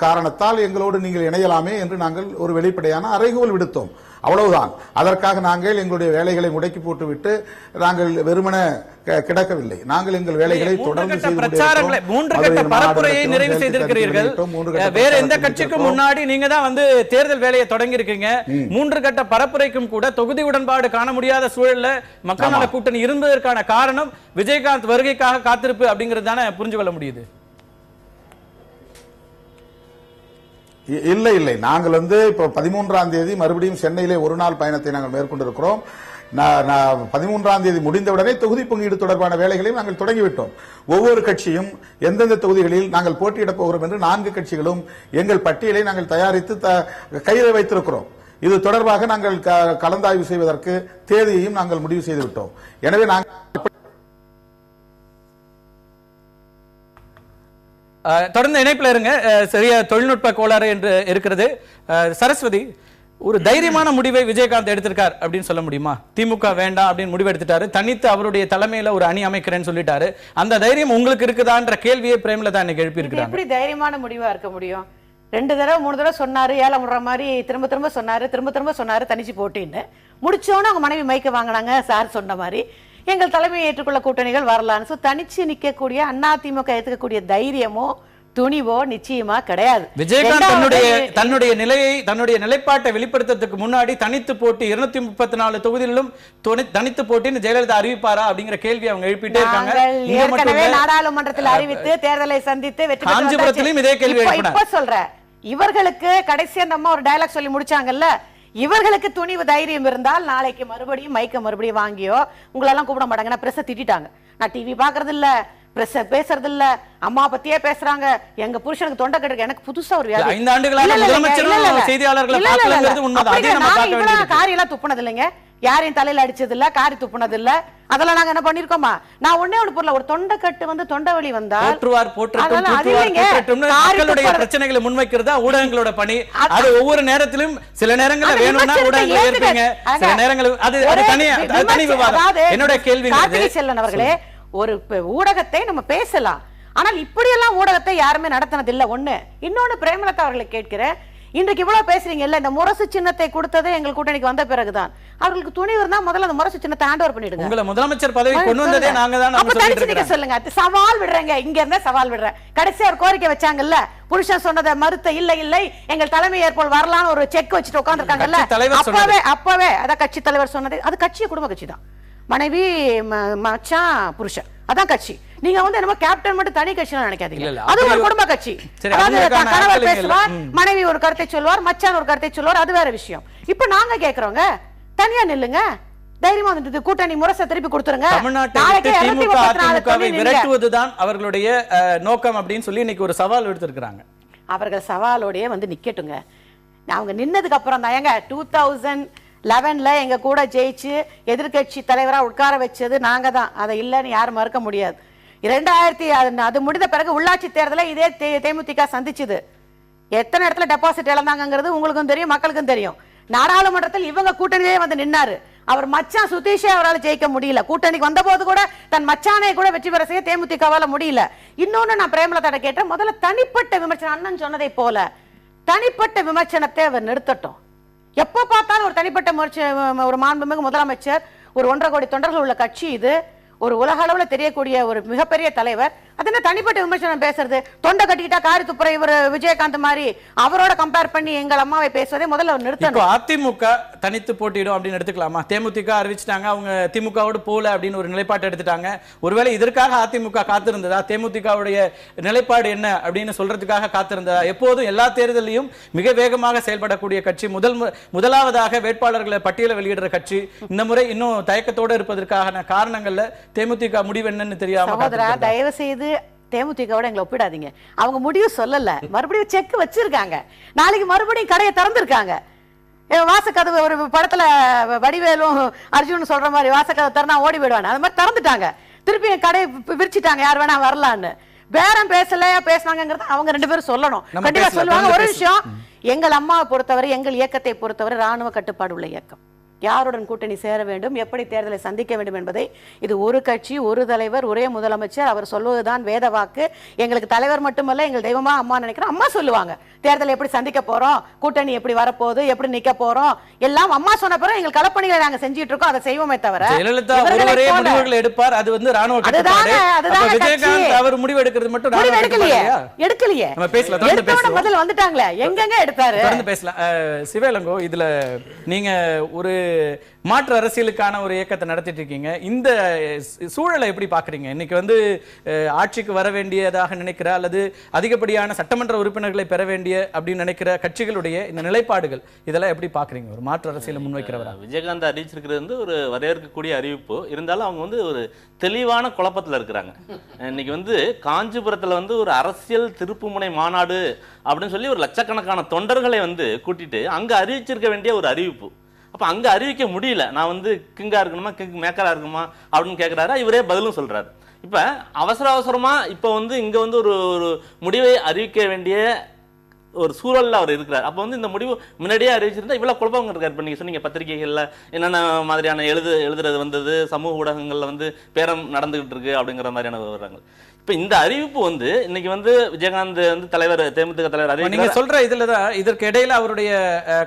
காரணத்தால் எங்களோடு நீங்கள் இணையலாமே என்று நாங்கள் ஒரு வெளிப்படையான அறைகோல் விடுத்தோம். அவ்வளவுதான். அதற்காக நாங்கள் எங்களுடைய வேலைகளை முடக்கி போட்டுவிட்டு நாங்கள் வெறுமன கிடக்கவில்லை. நாங்கள் எங்கள் வேலைகளை தொடர்ந்து பரப்புரையை நிறைவு செய்திருக்கிறீர்கள். வேற எந்த கட்சிக்கும் முன்னாடி நீங்க தான் வந்து தேர்தல் வேலையை தொடங்கி இருக்கீங்க. 3 கட்ட பரப்புரைக்கும் கூட தொகுதி உடன்பாடு காண முடியாத சூழல்ல மக்கள் நல கூட்டணி இருந்ததற்கான காரணம் விஜயகாந்த் வருகைக்காக காத்திருப்பு அப்படிங்கிறது தானே புரிஞ்சு கொள்ள முடியுது. இல்லை இல்லை, நாங்கள் வந்து இப்போ 13ஆம் தேதி மறுபடியும் சென்னையிலே ஒரு நாள் பயணத்தை நாங்கள் மேற்கொண்டிருக்கிறோம். 13ஆம் தேதி முடிந்தவுடனே தொகுதி பங்கீடு தொடர்பான வேலைகளையும் நாங்கள் தொடங்கிவிட்டோம். ஒவ்வொரு கட்சியும் எந்தெந்த தொகுதிகளில் நாங்கள் போட்டியிடப் போகிறோம் என்று 4 கட்சிகளும் எங்கள் பட்டியலை நாங்கள் தயாரித்து கையில் வைத்திருக்கிறோம். இது தொடர்பாக நாங்கள் கலந்தாய்வு செய்வதற்கு தேதியையும் நாங்கள் முடிவு செய்துவிட்டோம். எனவே நாங்கள் தொடர்ந்து இணைப்பில் இருங்க. சரியா தொழில்நுட்ப கோளாறு என்று இருக்கிறது. சரஸ்வதி, ஒரு தைரியமான முடிவை விஜயகாந்த் எடுத்திருக்கார் அப்படின்னு சொல்ல முடியுமா? திமுக வேண்டாம் அப்படின்னு முடிவு எடுத்துட்டாரு. தனித்து அவருடைய தலைமையில ஒரு அணி அமைக்கிறேன்னு சொல்லிட்டாரு. அந்த தைரியம் உங்களுக்கு இருக்குதான்ற கேள்வியை பிரேமலதா இன்னைக்கு எழுப்பி இருக்கிறாங்க. எப்படி தைரியமான முடிவா இருக்க முடியும்? 2 தடவை 3 தடவை சொன்னாரு, ஏழை முடுற மாதிரி திரும்ப திரும்ப சொன்னாரு தனிச்சு போட்டின்னு. முடிச்சோன்னு அவங்க மனைவி மைக்க வாங்கினாங்க. சார் சொன்ன மாதிரி எங்கள் தலைமையை ஏற்றுக்கொள்ள கூட்டணிகள் வரலான்னு தனிச்சு நிக்கக்கூடிய அதிமுக ஏற்றுக்கக்கூடிய தைரியமோ துணிவோ நிச்சயமா கிடையாது. விஜயகாந்த் தன்னுடைய நிலைப்பாட்டை வெளிப்படுத்துறதுக்கு முன்னாடி தனித்து போட்டி 234 தொகுதிகளிலும் தனித்து போட்டின்னு ஜெயலலிதா அறிவிப்பாரா அப்படிங்கிற கேள்வி அவங்க எழுப்பிட்டே இருக்காங்க. ஏற்கனவே நாடாளுமன்றத்தில் அறிவித்து தேர்தலை சந்தித்து வெற்றி காஞ்சிபுரத்திலும் இதே கேள்வி இப்ப சொல்ற இவர்களுக்கு கடைசி அந்த அம்மா ஒரு டயலாக் சொல்லி முடிச்சாங்கல்ல, இவர்களுக்கு துணிவு தைரியம் இருந்தால் நாளைக்கு மறுபடியும் மறுபடியும் வாங்கியோ உங்களெல்லாம் கூப்பிட மாட்டாங்க. நான் பிரஸ் திட்டாங்க, நான் டிவி பாக்குறது இல்ல, பிரஸ் பேசுறது இல்ல, அம்மா பத்தியே பேசுறாங்க, எங்க புருஷனுக்கு தொண்டை கட்டுருக்கு. எனக்கு புதுசா ஒரு 5 ஆண்டுகளாக முதலமைச்சரும் செய்தியாளர்களை பார்க்கலங்கிறது உண்மைதான். காரியெல்லாம் துப்புனது இல்லைங்க, யாரையும் தலையில அடிச்சது இல்ல, காரி துப்புனது இல்ல. அதெல்லாம் நாங்க என்ன பண்ணிருக்கோமா? நான் ஒண்ணே ஒண்ணு பொருள், ஒரு தொண்டை கட்டு வந்து தொண்டை வலி வந்தா மக்களுடைய பிரச்சனைகளை முன்வைக்கிறதா ஊடகங்களோட பணி. அது ஒவ்வொரு நேரத்திலும் சில நேரங்களில் வேணும்னா ஊடகங்களை ஏற்பீங்க, சில நேரங்களில் அது தனி விவாதம். என்னோட கேள்வி செல்லன் அவர்களே, ஒரு ஊடகத்தை நம்ம பேசலாம், ஆனால் இப்படியெல்லாம் ஊடகத்தை யாருமே நடத்தினது இல்ல. ஒண்ணு. இன்னொன்னு பிரேமலதா அவர்களை கேட்கிறேன், இன்றைக்கு இவ்வளவு பேசுறீங்க இல்ல, இந்த முரசு சின்னத்தை கொடுத்ததே எங்கள் கூட்டணிக்கு வந்த பிறகுதான். அவர்களுக்கு துணிவு இருந்தா முதல்ல அந்த முரசு சின்னத்தை ஹேண்ட் ஓவர் பண்ணிடுங்க. உங்களை முதலமைச்சர் பதவி கொண்டு வந்ததே நாங்க தான். அப்ப தனிச்சு சொல்லுங்க, சவால் விடுறேங்க, இங்க இருந்தா சவால் விடுறேன். கடைசியா ஒரு கோரிக்கை வச்சாங்கல்ல, புருஷன் சொன்னதை மறுத்த இல்ல இல்லை எங்கள் தலைமை ஏற்போல் வரலான்னு ஒரு செக் வச்சுட்டு உட்கார்ந்துருக்காங்கல்ல, அப்பவே அதான் கட்சி தலைவர் சொன்னது. அது கட்சி குடும்ப கட்சி தான், மனைவி மச்சான் புருஷன் அதான் கட்சி. நீங்க வந்து நம்ம கேப்டன் மட்டும் தனி கட்சின்னு நினைக்காதீங்க. அது ஒரு குடும்ப கட்சி. சரி, அதாவது அதுக்கான கணவர் ஆட்கள் பேசுவார், இல்ல. மனைவி ஒரு கருத்தை சொல்வார், மச்சான் ஒரு கருத்தை சொல்வார், அது வேற விஷயம். இப்ப நாங்க கேக்குறோங்க, தனியா நில்லுங்க, தைரியமா வந்து கூட்டணி முரசை திருப்பி கொடுத்துருங்க. தமிழ்நாட்டை விட்டு திமுக அதிமுகவை விரட்டுவதுதான் அவர்களுடைய நோக்கம் அப்படின்னு சொல்லி இன்னைக்கு ஒரு சவால் எடுத்திருக்கிறாங்க. அவர்கள் சவாலோடயே வந்து நிக்கட்டுங்க. அவங்க நின்னதுக்கு அப்புறம் தான், ஏங்க 2011ல எங்க கூட ஜெயிச்சு எதிர்கட்சி தலைவரா உட்கார வச்சது நாங்க தான். அதை இல்லைன்னு யாரும் மறுக்க முடியாது. 2000 அது முடிந்த பிறகு உள்ளாட்சி தேர்தலை இதே தேமுதிக சந்திச்சுது. எத்தனை இடத்துல டெபாசிட் இழந்தாங்கிறது உங்களுக்கும் தெரியும், மக்களுக்கும் தெரியும். நாடாளுமன்றத்தில் இவங்க கூட்டணியே வந்து நின்னாரு. அவர் மச்சான் சுதீஷே அவரால் ஜெயிக்க முடியல. கூட்டணிக்கு வந்த போது கூட தன் மச்சானே கூட வெற்றி பெற செய்ய தேமுதிகவால முடியல. இன்னொன்னு நான் பிரேமலதாட்ட கேட்டேன், முதல்ல தனிப்பட்ட விமர்சனம், அண்ணன் சொன்னதை போல தனிப்பட்ட விமர்சனத்தை அவர் நிறுத்தட்டும். எப்ப பார்த்தாலும் ஒரு தனிப்பட்ட ஒரு மாண்புமிகு முதலமைச்சர், ஒரு 1.5 கோடி தொண்டர்கள் உள்ள கட்சி இது, ஒரு உலக அளவுல தெரியக்கூடிய ஒரு மிகப்பெரிய தலைவர், அது என்ன தனிப்பட்ட விமர்சனம் பேசுறது? தொண்டை கட்டிக்கிட்டா காரி துப்புற இவர் விஜயகாந்த் மாதிரி அவரோட கம்பேர் பண்ணி எங்கள் அம்மாவை பேசுவதே முதல்ல நிறுத்தணும். அதிமுக தனித்து போட்டியிடும் அப்படின்னு எடுத்துக்கலாமா? தேமுதிக அறிவிச்சிட்டாங்க, அவங்க திமுகவோடு போல அப்படின்னு ஒரு நிலைப்பாட்டை எடுத்துட்டாங்க. ஒருவேளை இதற்காக அதிமுக காத்திருந்ததா? தேமுதிகவுடைய நிலைப்பாடு என்ன அப்படின்னு சொல்றதுக்காக காத்திருந்ததா? எப்போதும் எல்லா தேர்தலையும் மிக வேகமாக செயல்படக்கூடிய கட்சி, முதலாவதாக வேட்பாளர்களை பட்டியலை வெளியிடுற கட்சி, இந்த முறை இன்னும் தயக்கத்தோடு இருப்பதற்கான காரணங்கள்ல தேமுதிக முடிவு என்னன்னு தெரியாம. சகோதரா, தயவு செய்து தேமுதிகவோட எங்களை ஒப்பிடாதீங்க. அவங்க முடிவு சொல்லல, மறுபடியும் செக் வச்சிருக்காங்க. நாளைக்கு மறுபடியும் கடையை திறந்திருக்காங்க. வாசக்கதவு ஒரு படத்துல வடிவேலும் அர்ஜுன் சொல்ற மாதிரி வாசக்கதவு திறனா ஓடி போயிடுவாங்க, அது மாதிரி திறந்துட்டாங்க. திருப்பி கடையை விரிச்சிட்டாங்க, யார் வேணா வரலான்னு. பேரம் பேசினாங்கிறது அவங்க 2 பேரும் சொல்லணும், கண்டிப்பா சொல்லுவாங்க. ஒரு விஷயம், எங்கள் அம்மாவை பொறுத்தவரை, எங்கள் இயக்கத்தை பொறுத்தவரை ராணுவ கட்டுப்பாடு உள்ள இயக்கம். யாருடன் கூட்டணி சேர வேண்டும், எப்படி தேர்தலை சந்திக்க வேண்டும் என்பதை இது ஒரு கட்சி, ஒரு தலைவர், ஒரே முதலமைச்சர், அவர் சொல்வதுதான் வேத வாக்கு. எங்களுக்கு தலைவர் மட்டுமல்ல, எங்கள் தெய்வமா அம்மா நினைக்கிறோம். அம்மா சொல்லுவாங்க தேர்தலை எப்படி சந்திக்க போறோம், கூட்டணி எப்படி வரப்போகுது, எப்படி நிக்க போறோம், எல்லாம் அம்மா சொன்ன பிறகு எங்கள் களப்பணிகளை நாங்க செஞ்சுட்டு இருக்கோம். அதை செய்வோமே தவிர ஜெயலலிதா ஒருவரே முடிவுகளை எடுப்பார், அது வந்து ராணுவ கட்டுப்பாடு. விஜயகாந்த் அவர் முடிவு எடுக்கிறது மட்டும் எடுக்கலையே. நம்ம பேசலாம், பதில் வந்துட்டாங்களே, எங்கெங்க எடுத்தாரு? தொடர்ந்து பேசலாம். சிவலங்கோ, இதுல நீங்க ஒரு மாற்று அரசியலுக்கான ஒரு இயக்கத்தை நடத்திட்டு இருக்கீங்க. இந்த சூழலை எப்படி பாக்குறீங்க? இன்னைக்கு வந்து ஆட்சிக்கு வர வேண்டியதாக நினைக்கிற அல்லது அதிகப்படியான சட்டமன்ற உறுப்பினர்களை பெற வேண்டிய அப்படின்னு நினைக்கிற கட்சிகளுடைய இந்த நிலைப்பாடுகள், இதெல்லாம் எப்படி பாக்குறீங்க? ஒரு மாற்று அரசியலை முன்வைக்கிறவரா? விஜயகாந்த் அறிவிச்சிருக்கிறது வந்து ஒரு வரவேற்கக்கூடிய அறிவிப்பு இருந்தாலும் அவங்க வந்து ஒரு தெளிவான குழப்பத்தில் இருக்கிறாங்க. இன்னைக்கு வந்து காஞ்சிபுரத்தில் வந்து ஒரு அரசியல் திருப்புமுனை மாநாடு அப்படின்னு சொல்லி ஒரு லட்சக்கணக்கான தொண்டர்களை வந்து கூட்டிட்டு அங்கே அறிவிச்சிருக்க வேண்டிய ஒரு அறிவிப்பு. அப்போ அங்கே அறிவிக்க முடியல. நான் வந்து கிங்கா இருக்கணுமா, கிங் மேக்கரா இருக்குமா அப்படின்னு கேட்குறாரு. இவரே பதிலும் சொல்றாரு. இப்போ அவசரமாக இப்போ வந்து இங்கே வந்து ஒரு முடிவை அறிவிக்க வேண்டிய ஒரு சூழலில் அவர் இருக்கிறார். அப்போ வந்து இந்த முடிவு முன்னாடியே அறிவிச்சிருந்தா இவ்வளோ குழப்பம் இருக்கார். இப்போ நீங்கள் சொன்னீங்க பத்திரிகைகளில் என்னென்ன மாதிரியான எழுதுறது வந்தது, சமூக ஊடகங்களில் வந்து பேரம் நடந்துகிட்டு இருக்கு அப்படிங்கிற மாதிரியான விவரங்கள். இப்போ இந்த அறிவிப்பு வந்து இன்னைக்கு வந்து விஜயகாந்த் வந்து தலைவர், தேமுதிக தலைவர், நீங்க சொல்ற இதுல தான் இதற்கு இடையில அவருடைய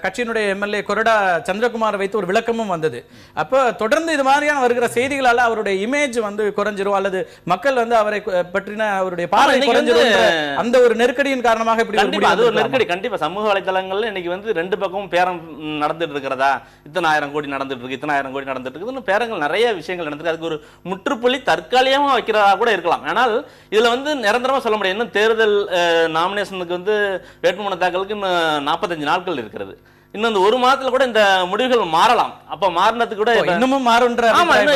கட்சியினுடைய எம்எல்ஏ கொரடா சந்திரகுமார் வைத்து ஒரு விளக்கமும் வந்தது. அப்போ தொடர்ந்து இது மாதிரியான வருகிற செய்திகளால அவருடைய இமேஜ் வந்து குறைஞ்சிரும் அல்லது மக்கள் வந்து அவரை பற்றின அவருடைய பார்வை குறைஞ்சிரும், அந்த ஒரு நெருக்கடியின் காரணமாக இப்படி அது ஒரு நெருக்கடி. கண்டிப்பா சமூக வலைதளங்கள்ல இன்னைக்கு வந்து 2 பக்கமும் பேரம் நடந்துட்டு இருக்கிறதா, இத்தனை ஆயிரம் கோடி நடந்துட்டு இருக்கு, இத்தனை ஆயிரம் கோடி நடந்துட்டு இருக்குன்னு பேரங்கள் நிறைய விஷயங்கள் நடந்துருக்கு. அதுக்கு ஒரு முற்றுப்புள்ளி தற்காலிகமா வைக்கிறதா கூட இருக்கலாம். ஆனால் இதுல வந்து நிரந்தரமா சொல்ல முடியாது. இன்னும் தேர்தல் நாமினேஷனுக்கு வந்து வேட்புமனு தாக்கலுக்கு 45 நாட்கள் இருக்கிறது. இன்னும் இந்த 1 மாதத்துல கூட இந்த முடிவுகள் மாறலாம். அப்ப மாறினதுக்கு கூட இன்னமும் மாறுன்ற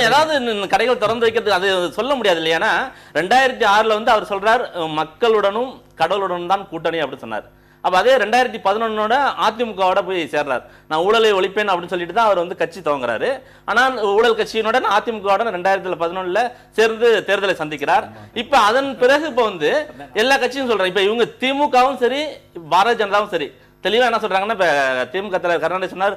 ஏதாவது கடைகள் திறந்து வைக்கிறதுக்கு அது சொல்ல முடியாது இல்லையா? 2006ல வந்து அவர் சொல்றார் மக்களுடனும் கடவுளுடன் தான் கூட்டணி அப்படின்னு சொன்னார். அப்ப அதே 2011 அதிமுகவோட போய் சேர்றார். நான் ஊழலை ஒழிப்பேன் அப்படின்னு சொல்லிட்டு தான் அவர் வந்து கட்சி துவங்குறாரு. ஆனால் ஊழல் கட்சியினுடன் அதிமுகவுடன் 2011 சேர்ந்து தேர்தலை சந்திக்கிறார். இப்ப அதன் பிறகு இப்ப வந்து எல்லா கட்சியும் சொல்றாங்க. இப்ப இவங்க திமுகவும் சரி, பாரதிய ஜனதாவும் சரி தெளிவா என்ன சொல்றாங்கன்னா, இப்ப திமுக தலைவர் கருணாநிதி சொன்னார்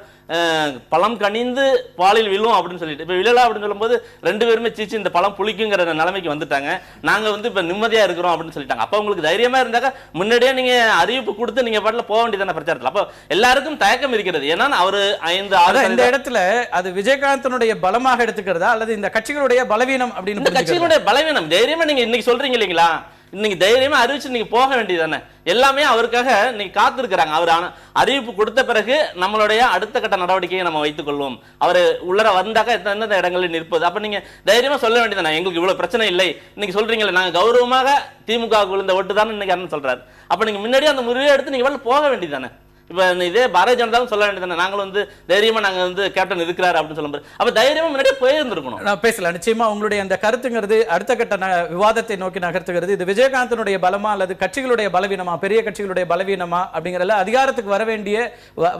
பழம் கனிந்து பாலில் விழும் அப்படின்னு சொல்லிட்டு, இப்ப விழலா அப்படின்னு சொல்லும்போது 2 பேருமே சீச்சு இந்த பழம் புளிக்குங்கிற நிலைமைக்கு வந்துட்டாங்க. நாங்க வந்து இப்ப நிம்மதியா இருக்கிறோம் அப்படின்னு சொல்லிட்டாங்க. அப்ப உங்களுக்கு தைரியமா இருந்தாக்க முன்னாடியே நீங்க அறிவிப்பு கொடுத்து நீங்க பாட்டுல போக வேண்டியதான பிரச்சாரத்தில். அப்போ எல்லாருக்கும் தயக்கம் இருக்கிறது. ஏன்னா அவரு 5-6 இந்த இடத்துல அது விஜயகாந்தனுடைய பலமாக எடுத்துக்கிறதா அல்லது இந்த கட்சிகளுடைய பலவீனம் அப்படின்னு? கட்சிகளுடைய பலவீனம். தைரியமா நீங்க இன்னைக்கு சொல்றீங்க இல்லைங்களா, இன்னைக்கு தைரியமா அறிவிச்சு நீங்க போக வேண்டியதானே. எல்லாமே அவருக்காக நீங்க காத்திருக்கிறாங்க. அவர் அறிவிப்பு கொடுத்த பிறகு நம்மளுடைய அடுத்த கட்ட நடவடிக்கையை நம்ம வைத்துக் கொள்வோம். அவர் உள்ளர வந்தாக்க எந்தெந்த இடங்களில் நிற்பது. அப்ப நீங்க தைரியமா சொல்ல வேண்டியதானே, எங்களுக்கு இவ்வளவு பிரச்சனை இல்லை. இன்னைக்கு சொல்றீங்களே நாங்க கௌரவமாக திமுக விழுந்த ஓட்டு தான் இன்னைக்கு அண்ணன் சொல்றாரு. அப்ப நீங்க முன்னாடியே அந்த முடிவை எடுத்து நீங்க போக வேண்டியதானே. இப்ப இதே பாரதிய ஜனதாவும் சொல்ல வேண்டியதானே, நாங்களும் தைரியமா நாங்க கேப்டன் இருக்கிறார் அப்படின்னு சொல்ல முடியாது. அப்ப தைரியமா முன்னாடியே போயிருந்திருக்கணும். நான் பேசலாம். நிச்சயமா உங்களுடைய அந்த கருத்துங்கிறது அடுத்த கட்ட விவாதத்தை நோக்கி நகர்த்துகிறது. இது விஜயகாந்தனுடைய பலமா அல்லது கட்சிகளுடைய பலவீனமா, பெரிய கட்சிகளுடைய பலவீனமா அப்படிங்கறதுல, அதிகாரத்துக்கு வர வேண்டிய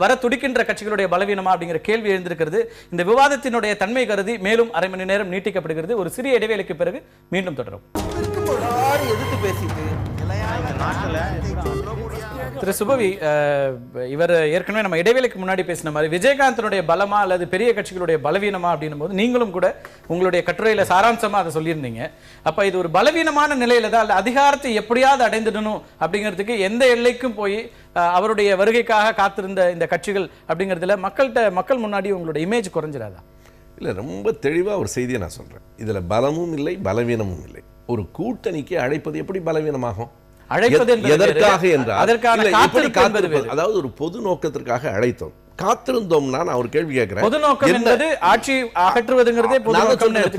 வர துடிக்கின்ற கட்சிகளுடைய பலவீனமா அப்படிங்கிற கேள்வி எழுந்திருக்கிறது. இந்த விவாதத்தினுடைய தன்மை கருதி மேலும் அரை மணி நேரம் நீட்டிக்கப்படுகிறது. ஒரு சிறிய இடைவேளைக்கு பிறகு மீண்டும் தொடரும். திரு சுபவி, இவர் ஏற்கனவே நம்ம இடைவேளைக்கு முன்னாடி பேசின மாதிரி விஜயகாந்தனுடைய பலமா அல்லது பெரிய கட்சிகளுடைய பலவீனமா அப்படின்னும் போது நீங்களும் கூட உங்களுடைய கட்டுரையில சாராம்சமா அதை சொல்லியிருந்தீங்க. அப்ப இது ஒரு பலவீனமான நிலையில தான், அல்ல அதிகாரத்தை எப்படியாவது அடைந்துடணும் அப்படிங்கிறதுக்கு எந்த எல்லைக்கும் போய் அவருடைய வருகைக்காக காத்திருந்த இந்த கட்சிகள் அப்படிங்கிறதுல மக்கள் முன்னாடி உங்களுடைய இமேஜ் குறைஞ்சிடாதா? இல்லை, ரொம்ப தெளிவாக ஒரு செய்தியை நான் சொல்கிறேன். இதில் பலமும் இல்லை, பலவீனமும் இல்லை. ஒரு கூட்டணிக்கு அழைப்பது எப்படி பலவீனமாகும்? எதற்காக என்றால் அதாவது ஒரு பொது நோக்கத்திற்காக அழைத்தோம், காத்திருந்தோம்னா நான் ஒரு கேள்வி கேட்கிறேன். பொது நோக்கம் என்பது ஆட்சி அகற்றுவதுங்கிறதே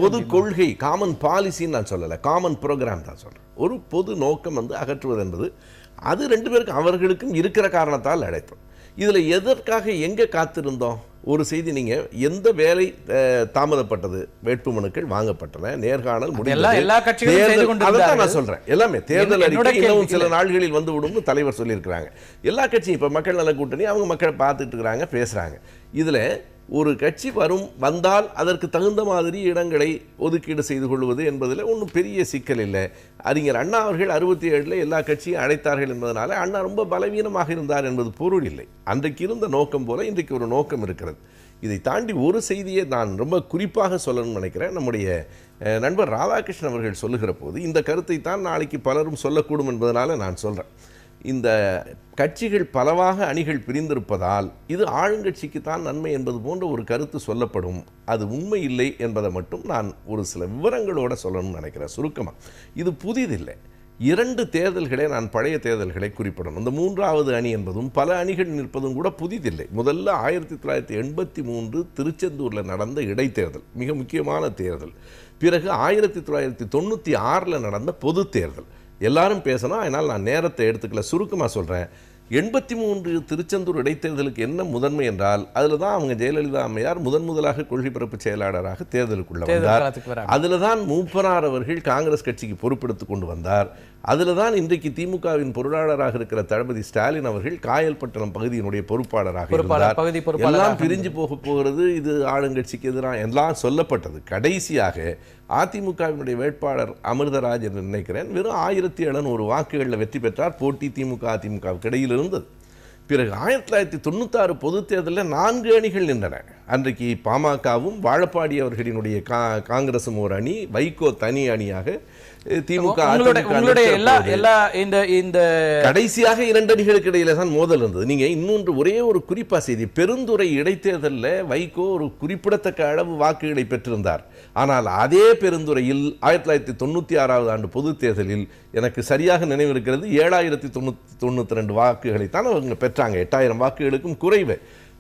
பொது கொள்கை, காமன் பாலிசின்னு நான் சொல்லல, காமன் ப்ரோக்ராம் தான் சொல்றேன். ஒரு பொது நோக்கம் அகற்றுவது என்பது அது ரெண்டு பேருக்கும் அவர்களுக்கும் இருக்கிற காரணத்தால் அழைத்தோம். இதுல எதற்காக எங்க காத்திருந்தோம்? ஒரு செய்தி, நீங்க எந்த வேலை தாமதப்பட்டது, வேட்புமனுக்கள் வாங்கப்பட்டன, நேர்காணல் முடிந்தது, நான் சொல்றேன். எல்லாமே தேர்தல் அறிக்கை இன்னும் சில நாள்களில் வந்து விடும் தலைவர் சொல்லியிருக்கிறாங்க. எல்லா கட்சியும் இப்ப மக்கள் நல கூட்டணி அவங்க மக்களை பார்த்துட்டு இருக்கிறாங்க, பேசுறாங்க. இதுல ஒரு கட்சி வந்தால் அதற்கு தகுந்த மாதிரி இடங்களை ஒதுக்கீடு செய்து கொள்வது என்பதில் ஒன்றும் பெரிய சிக்கல் இல்லை. அறிஞர் அண்ணா அவர்கள் 67 எல்லா கட்சியும் அழைத்தார்கள் என்பதனால அண்ணா ரொம்ப பலவீனமாக இருந்தார் என்பது பொருள் இல்லை. அன்றைக்கு இருந்த நோக்கம் போல இன்றைக்கு ஒரு நோக்கம் இருக்கிறது. இதை தாண்டி ஒரு செய்தியை நான் ரொம்ப குறிப்பாக சொல்லணும்னு நினைக்கிறேன். நம்முடைய நண்பர் ராதாகிருஷ்ணன் அவர்கள் சொல்லுகிற போது இந்த கருத்தை தான் நாளைக்கு பலரும் சொல்லக்கூடும் என்பதனால நான் சொல்கிறேன். இந்த கட்சிகள் பலவாக அணிகள் பிரிந்திருப்பதால் இது ஆளுங்கட்சிக்கு தான் நன்மை என்பது போன்ற ஒரு கருத்து சொல்லப்படும். அது உண்மை இல்லை என்பதை மட்டும் நான் ஒரு சில விவரங்களோடு சொல்லணும்னு நினைக்கிறேன். சுருக்கமாக, இது புதிதில்லை. 2 தேர்தல்களே நான் பழைய தேர்தல்களை குறிப்பிடணும். இந்த 3வது அணி என்பதும் பல அணிகள் நிற்பதும் கூட புதிதில்லை. முதல்ல 1983 திருச்செந்தூரில் நடந்த இடைத்தேர்தல் மிக முக்கியமான தேர்தல். பிறகு 1996 நடந்த பொது தேர்தல். எல்லாரும் பேசணும், அதனால் நான் நேரத்தை எடுத்துக்கல, சுருக்கமாக சொல்கிறேன். 83 திருச்செந்தூர் இடைத்தேர்தலுக்கு என்ன முதன்மை என்றால், அதில் தான் அவங்க ஜெயலலிதா அம்மையார் முதலாக கொள்கை பரப்பு செயலாளராக தேர்தலுக்குள்ள வந்தார். அதில் தான் மூப்பனார் அவர்கள் காங்கிரஸ் கட்சிக்கு பொறுப்பெடுத்து கொண்டு வந்தார். அதில் தான் இன்றைக்கு திமுகவின் பொருளாளராக இருக்கிற தளபதி ஸ்டாலின் அவர்கள் காயல்பட்டணம் பகுதியினுடைய பொறுப்பாளராக இருந்தார். எல்லாம் பிரிஞ்சு போகிறது, இது ஆளுங்கட்சிக்கு எதிராக எல்லாம் சொல்லப்பட்டது. கடைசியாக அதிமுகவினுடைய வேட்பாளர் அமிர்தராஜ் என்று நினைக்கிறேன் வெறும் 1700 வாக்குகளில் வெற்றி பெற்றார். போட்டி திமுக அதிமுகவுக்கு இடையில் இருந்தது. பிறகு 1996 பொது தேர்தலில் 4 அணிகள் நின்றன. அன்றைக்கு பாமகவும் வாழப்பாடி அவர்களினுடைய காங்கிரசும் ஒரு அணி, வைகோ தனி அணியாக, திமுக கடைசியாக 2 அணிகளுக்கு இடையில தான் மோதல் இருந்தது. நீங்க இன்னொன்று ஒரே ஒரு குறிப்பா செய்தி, பெருந்துறை இடைத்தேர்தலில் வைகோ ஒரு குறிப்பிடத்தக்க அளவு வாக்குகளை பெற்றிருந்தார். ஆனால் அதே பெருந்துறையில் 1996 ஆண்டு பொது தேர்தலில் எனக்கு சரியாக நினைவிருக்கிறது 7092 வாக்குகளை தான் அவங்க பெற்றாங்க. 8000 வாக்குகளுக்கும் குறைவு.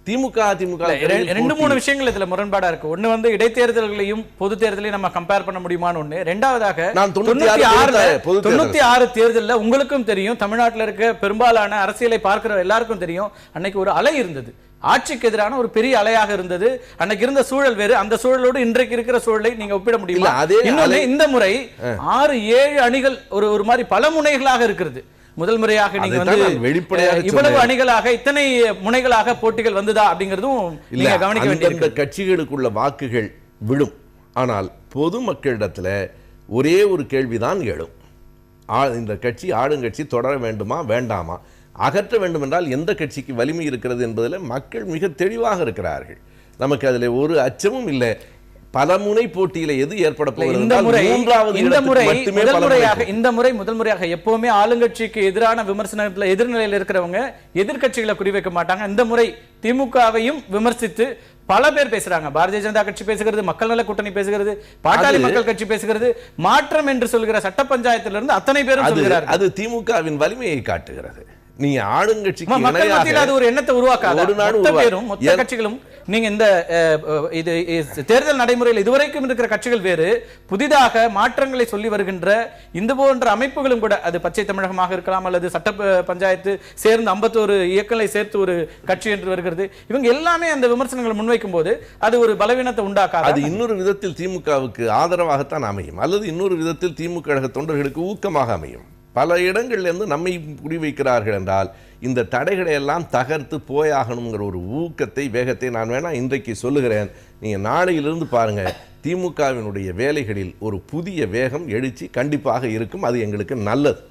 திமுக அதிமுக 2-3 விஷயங்கள் இதுல முரண்பாடா இருக்கு. ஒண்ணு வந்து இடைத்தேர்தல்களையும் பொது தேர்தலையும் நம்ம கம்பேர் பண்ண முடியுமான்னு ஒண்ணு. ரெண்டாவதாக 96 தேர்தலில் உங்களுக்கும் தெரியும், தமிழ்நாட்டில் இருக்க பெரும்பாலான அரசியலை பார்க்கிற எல்லாருக்கும் தெரியும், அன்னைக்கு ஒரு அலை இருந்தது, ஆட்சிக்கு எதிரான ஒரு பெரிய அலையாக இருந்தது. அன்னைக்கு இருந்த சூழல் வேறு. அந்த சூழலோடு இன்றைக்கு இருக்கிற சூழலை நீங்க ஒப்பிட முடியுமா? இந்த முறை 6-7 அணிகள் ஒரு மாதிரி பல முனைகளாக இருக்கிறது. முதல் முறையாக நீங்க வந்து வெளிப்படையாக இவ்வளவு அணிகளாக இத்தனை முனைகளாக போட்டிகள் வந்ததா அப்படிங்கிறதும் நீங்க கவனிக்க வேண்டிய கட்சிகளுக்குள்ள வாக்குகள் விழும். ஆனால் பொதுமக்களிடத்துல ஒரே ஒரு கேள்விதான் எழும், இந்த கட்சி ஆளுங்கட்சி தொடர வேண்டுமா வேண்டாமா, அகற்ற வேண்டும் என்றால் எந்த கட்சிக்கு வலிமை இருக்கிறது என்பதில் மக்கள் மிக தெளிவாக இருக்கிறார்கள். நமக்கு அதில் ஒரு அச்சமும் இல்லை. பல முனை போட்டியில எது ஏற்பட போகிறது? இந்த முறை முதல் முறையாக எப்பவுமே ஆளுங்கட்சிக்கு எதிரான விமர்சனத்துல எதிர்நிலையில் இருக்கிறவங்க எதிர்கட்சிகளை குறிவைக்க மாட்டாங்க. இந்த முறை திமுகவையும் விமர்சித்து பல பேர் பேசுறாங்க. பாரதிய ஜனதா கட்சி பேசுகிறது, மக்கள் நல கூட்டணி பேசுகிறது, பாட்டாளி மக்கள் கட்சி பேசுகிறது, மாற்றம் என்று சொல்கிற சட்ட பஞ்சாயத்திலிருந்து அத்தனை பேரும் சொல்கிறார்கள். அது திமுகவின் வலிமையை காட்டுகிறது. நீங்க ஆளுங்கட்சிக்கு மக்கள் மத்தியில் அது ஒரு எண்ணத்தை உருவாக்காத மொத்த பேரும் மொத்த கட்சிகளும் நீங்க இந்த இது தேர்தல் நடைமுறையில் இதுவரைக்கும் இருக்கிற கட்சிகள் வேறு, புதிதாக மாற்றங்களை சொல்லி வருகின்ற இந்த போன்ற அமைப்புகளும் கூட, அது பச்சை தமிழகமாக இருக்கலாம் அல்லது சட்ட பஞ்சாயத்து சேர்ந்து 51 இயக்கங்களை சேர்த்து ஒரு கட்சி என்று வருகிறது, இவங்க எல்லாமே அந்த விமர்சனங்களை முன்வைக்கும் போது அது ஒரு பலவீனத்தை உண்டாக்காது. அது இன்னொரு விதத்தில் திமுகவுக்கு ஆதரவாகத்தான் அமையும், அல்லது இன்னொரு விதத்தில் திமுக தொண்டர்களுக்கு ஊக்கமாக அமையும். பல இடங்கள்லேருந்து நம்மை குறிவைக்கிறார்கள் என்றால் இந்த தடைகளை எல்லாம் தகர்த்து போயாகணுங்கிற ஒரு ஊக்கத்தை, வேகத்தை நான் வேணா இன்றைக்கு சொல்லுகிறேன். நீங்கள் நாளையிலிருந்து பாருங்க, திமுகவினுடைய வேலைகளில் ஒரு புதிய வேகம் எழுச்சி கண்டிப்பாக இருக்கும். அது எங்களுக்கு நல்லது.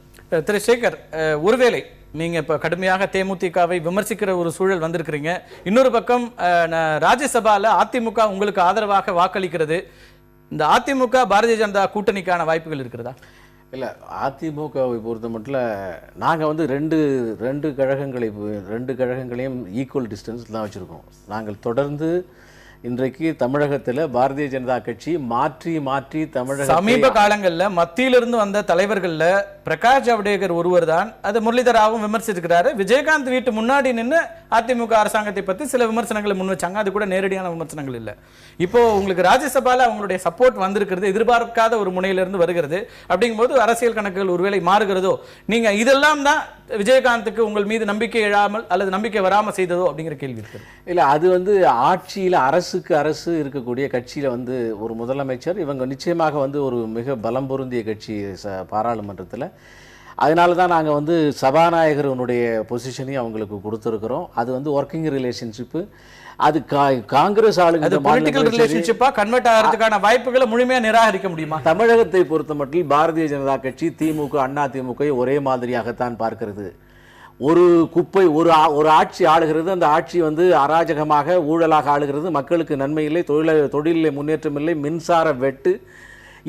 திரு சேகர், ஒருவேளை நீங்க இப்ப கடுமையாக தேமுதிகவை விமர்சிக்கிற ஒரு சூழல் வந்திருக்கிறீங்க, இன்னொரு பக்கம் ராஜ்யசபால அதிமுக உங்களுக்கு ஆதரவாக வாக்களிக்கிறது, இந்த அதிமுக பாரதிய ஜனதா கூட்டணிக்கான வாய்ப்புகள் இருக்கிறதா? இல்லை, அதிமுகவை பொறுத்த மட்டும் நாங்கள் வந்து ரெண்டு கழகங்களையும் ஈக்குவல் டிஸ்டன்ஸ் தான் வச்சுருக்கோம். நாங்கள் தொடர்ந்து இன்றைக்கு தமிழகத்தில் பாரதிய ஜனதா கட்சி மாற்றி தமிழக சமீப காலங்களில் மத்தியிலிருந்து வந்த தலைவர்களில் பிரகாஷ் ஜவடேகர் ஒருவர் தான் அதை முரளிதராவும் விமர்சிச்சிருக்கிறாரு. விஜயகாந்த் வீட்டு முன்னாடி நின்று அதிமுக அரசாங்கத்தை பற்றி சில விமர்சனங்களை முன் வச்சாங்க. அது கூட நேரடியான விமர்சனங்கள் இல்லை. இப்போ உங்களுக்கு ராஜ்யசபால அவங்களுடைய சப்போர்ட் வந்திருக்கிறது, எதிர்பார்க்காத ஒரு முனையிலிருந்து வருகிறது. அப்படிங்கும்போது அரசியல் கணக்குகள் ஒருவேளை மாறுகிறதோ, நீங்க இதெல்லாம் தான் விஜயகாந்துக்கு உங்கள் மீது நம்பிக்கை எழாமல் அல்லது நம்பிக்கை வராமல் செய்ததோ அப்படிங்கிற கேள்வி இருக்கு. இல்லை, அது வந்து ஆட்சியில் அரசு இருக்கக்கூடிய கட்சியில் வந்து ஒரு முதலமைச்சர் இவங்க நிச்சயமாக வந்து ஒரு மிக பலம் பொருந்திய கட்சி பாராளுமன்றத்தில். அதனால தான் நாங்கள் வந்து சபாநாயகருடைய பொசிஷனையும் அவங்களுக்கு கொடுத்துருக்குறோம். அது வந்து ஒர்க்கிங் ரிலேஷன்ஷிப்பு. அது காங்கிரஸ் ஆளுங்க பொலிட்டிக்கல் ரிலேஷன்ஷிப்பா கன்வெர்ட் ஆகிறதுக்கான வாய்ப்புகளை முழுமையா நிராகரிக்க முடியுமா? தமிழகத்தை பொறுத்த மட்டும் பாரதிய ஜனதா கட்சி திமுக அதிமுக ஒரே மாதிரியாகத்தான் பார்க்கிறது. ஒரு குப்பை ஒரு ஆட்சி ஆளுகிறது, அந்த ஆட்சி வந்து அராஜகமாக ஊழலாக ஆளுகிறது, மக்களுக்கு நன்மை இல்லை, தொழிலிலே முன்னேற்றம் இல்லை, மின்சார வெட்டு,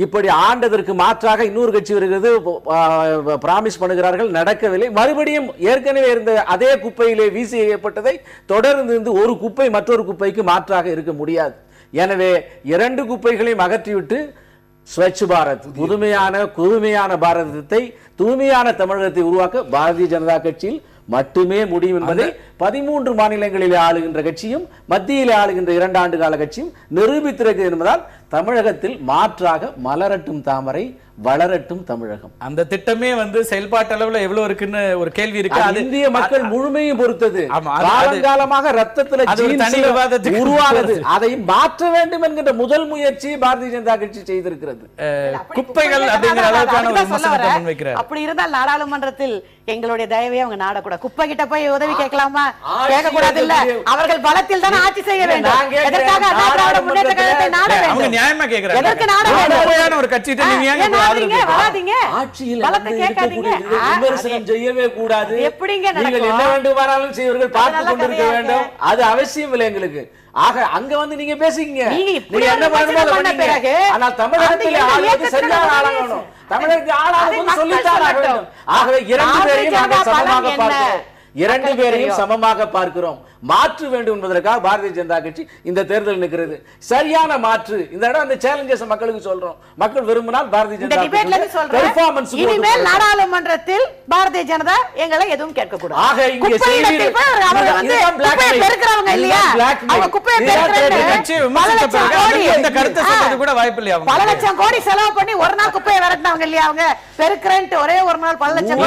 இப்படி ஆண்டதற்கு மாற்றாக இன்னொரு கட்சி வருகிறது, பிராமிஸ் பண்ணுகிறார்கள், நடக்கவில்லை. மறுபடியும் ஏற்கனவே இருந்த அதே குப்பையிலே வீசி எறியப்பட்டதை தொடர்ந்து ஒரு குப்பை மற்றொரு குப்பைக்கு மாற்றாக இருக்க முடியாது. எனவே 2 குப்பைகளையும் அகற்றிவிட்டு ஸ்வச் பாரத், புதுமையான பாரதத்தை, தூய்மையான தமிழகத்தை உருவாக்க பாரதிய ஜனதா கட்சியில் மட்டுமே முடியும் என்பதை 13 மாநிலங்களிலே ஆளுகின்ற கட்சியும் மத்தியிலே ஆளுகின்ற 2 ஆண்டு கால கட்சியும் நிரூபித்திருக்கிறது என்பதால் தமிழகத்தில் மாற்றாக மலரட்டும் தாமரை, வளரட்டும் தமிழகம். அந்த திட்டமே வந்து செயல்பாட்டு அளவுல எவ்வளவு இருக்குன்னு ஒரு கேள்வி இருக்கு. அது இந்திய மக்கள் முழுமையும் பொறுத்தது. காலங்காலமாக ரத்தத்தில் உருவானது, அதை மாற்ற வேண்டும் என்கின்ற முதல் முயற்சி பாரதிய ஜனதா கட்சி செய்திருக்கிறது. குப்பைகள் அப்படிங்கிற அளவுக்கான ஒரு விமர்சனத்தை முன்வைக்கிறார். அப்படி இருந்தால் நாடாளுமன்றத்தில் எங்களுடைய தயவை அவங்க நாடக்கூடாது. குப்பை கிட்ட போய் உதவி கேட்கலாமா? கேட்க கூடாது. இல்ல, அவர்கள் பலத்தில் தான் ஆட்சி செய்ய வேண்டும். எதற்காக திராவிட முன்னேற்ற கழகத்தை நாட வேண்டும்? நியாயமா கேக்குறாங்க. எதற்கு நாட வேண்டும்? ஒரு கட்சியிட்ட நீங்க ஏன் வராதீங்க? ஆட்சியில் விமர்சனம் செய்யவே கூடாது. எப்படிங்க நீங்கள் என்ன வேண்டுமானாலும் செய்வர்கள் பார்த்து கொண்டிருக்க வேண்டும். அது அவசியம் இல்லை எங்களுக்கு. ஆக அங்க வந்து நீங்க பேசிக்கீங்க, நீங்க என்ன பண்ணுங்க. ஆனால் தமிழகத்தில் ஆளுவது சரியான ஆளாகணும், தமிழகத்தில் ஆளாவது சொல்லித்தான் வேண்டும். ஆகவே 2 பேரையும் நாங்கள் சமமாக பார்க்கிறோம், 2 பேரையும் சமமாக பார்க்கிறோம். மாற்று வேண்டும் என்பதற்காக பாரதிய ஜனதா கட்சி இந்த தேர்தல் நிற்கிறது. சரியான மாற்று. இந்த இடம் அந்த சேலஞ்சஸ் மக்களுக்கு சொல்றோம். மக்கள் விரும்பினால் பாரதிய ஜனதா பெர்ஃபார்மன்ஸ் இனிமேல் நாடாளுமன்றத்தில் பாரதிய ஜனதா எங்களை எதுவும் கேட்க கூடாது. ஆக இங்க பெருக்கிறவங்க இல்லையா, அவங்க குப்பையை பல லட்சம் கோடி செலவு பண்ணி ஒரு நாள் குப்பையை விரட்டினவங்க இல்லையா, அவங்க பெருக்கிறேன்ட்டு ஒரே ஒரு நாள் பல லட்சம்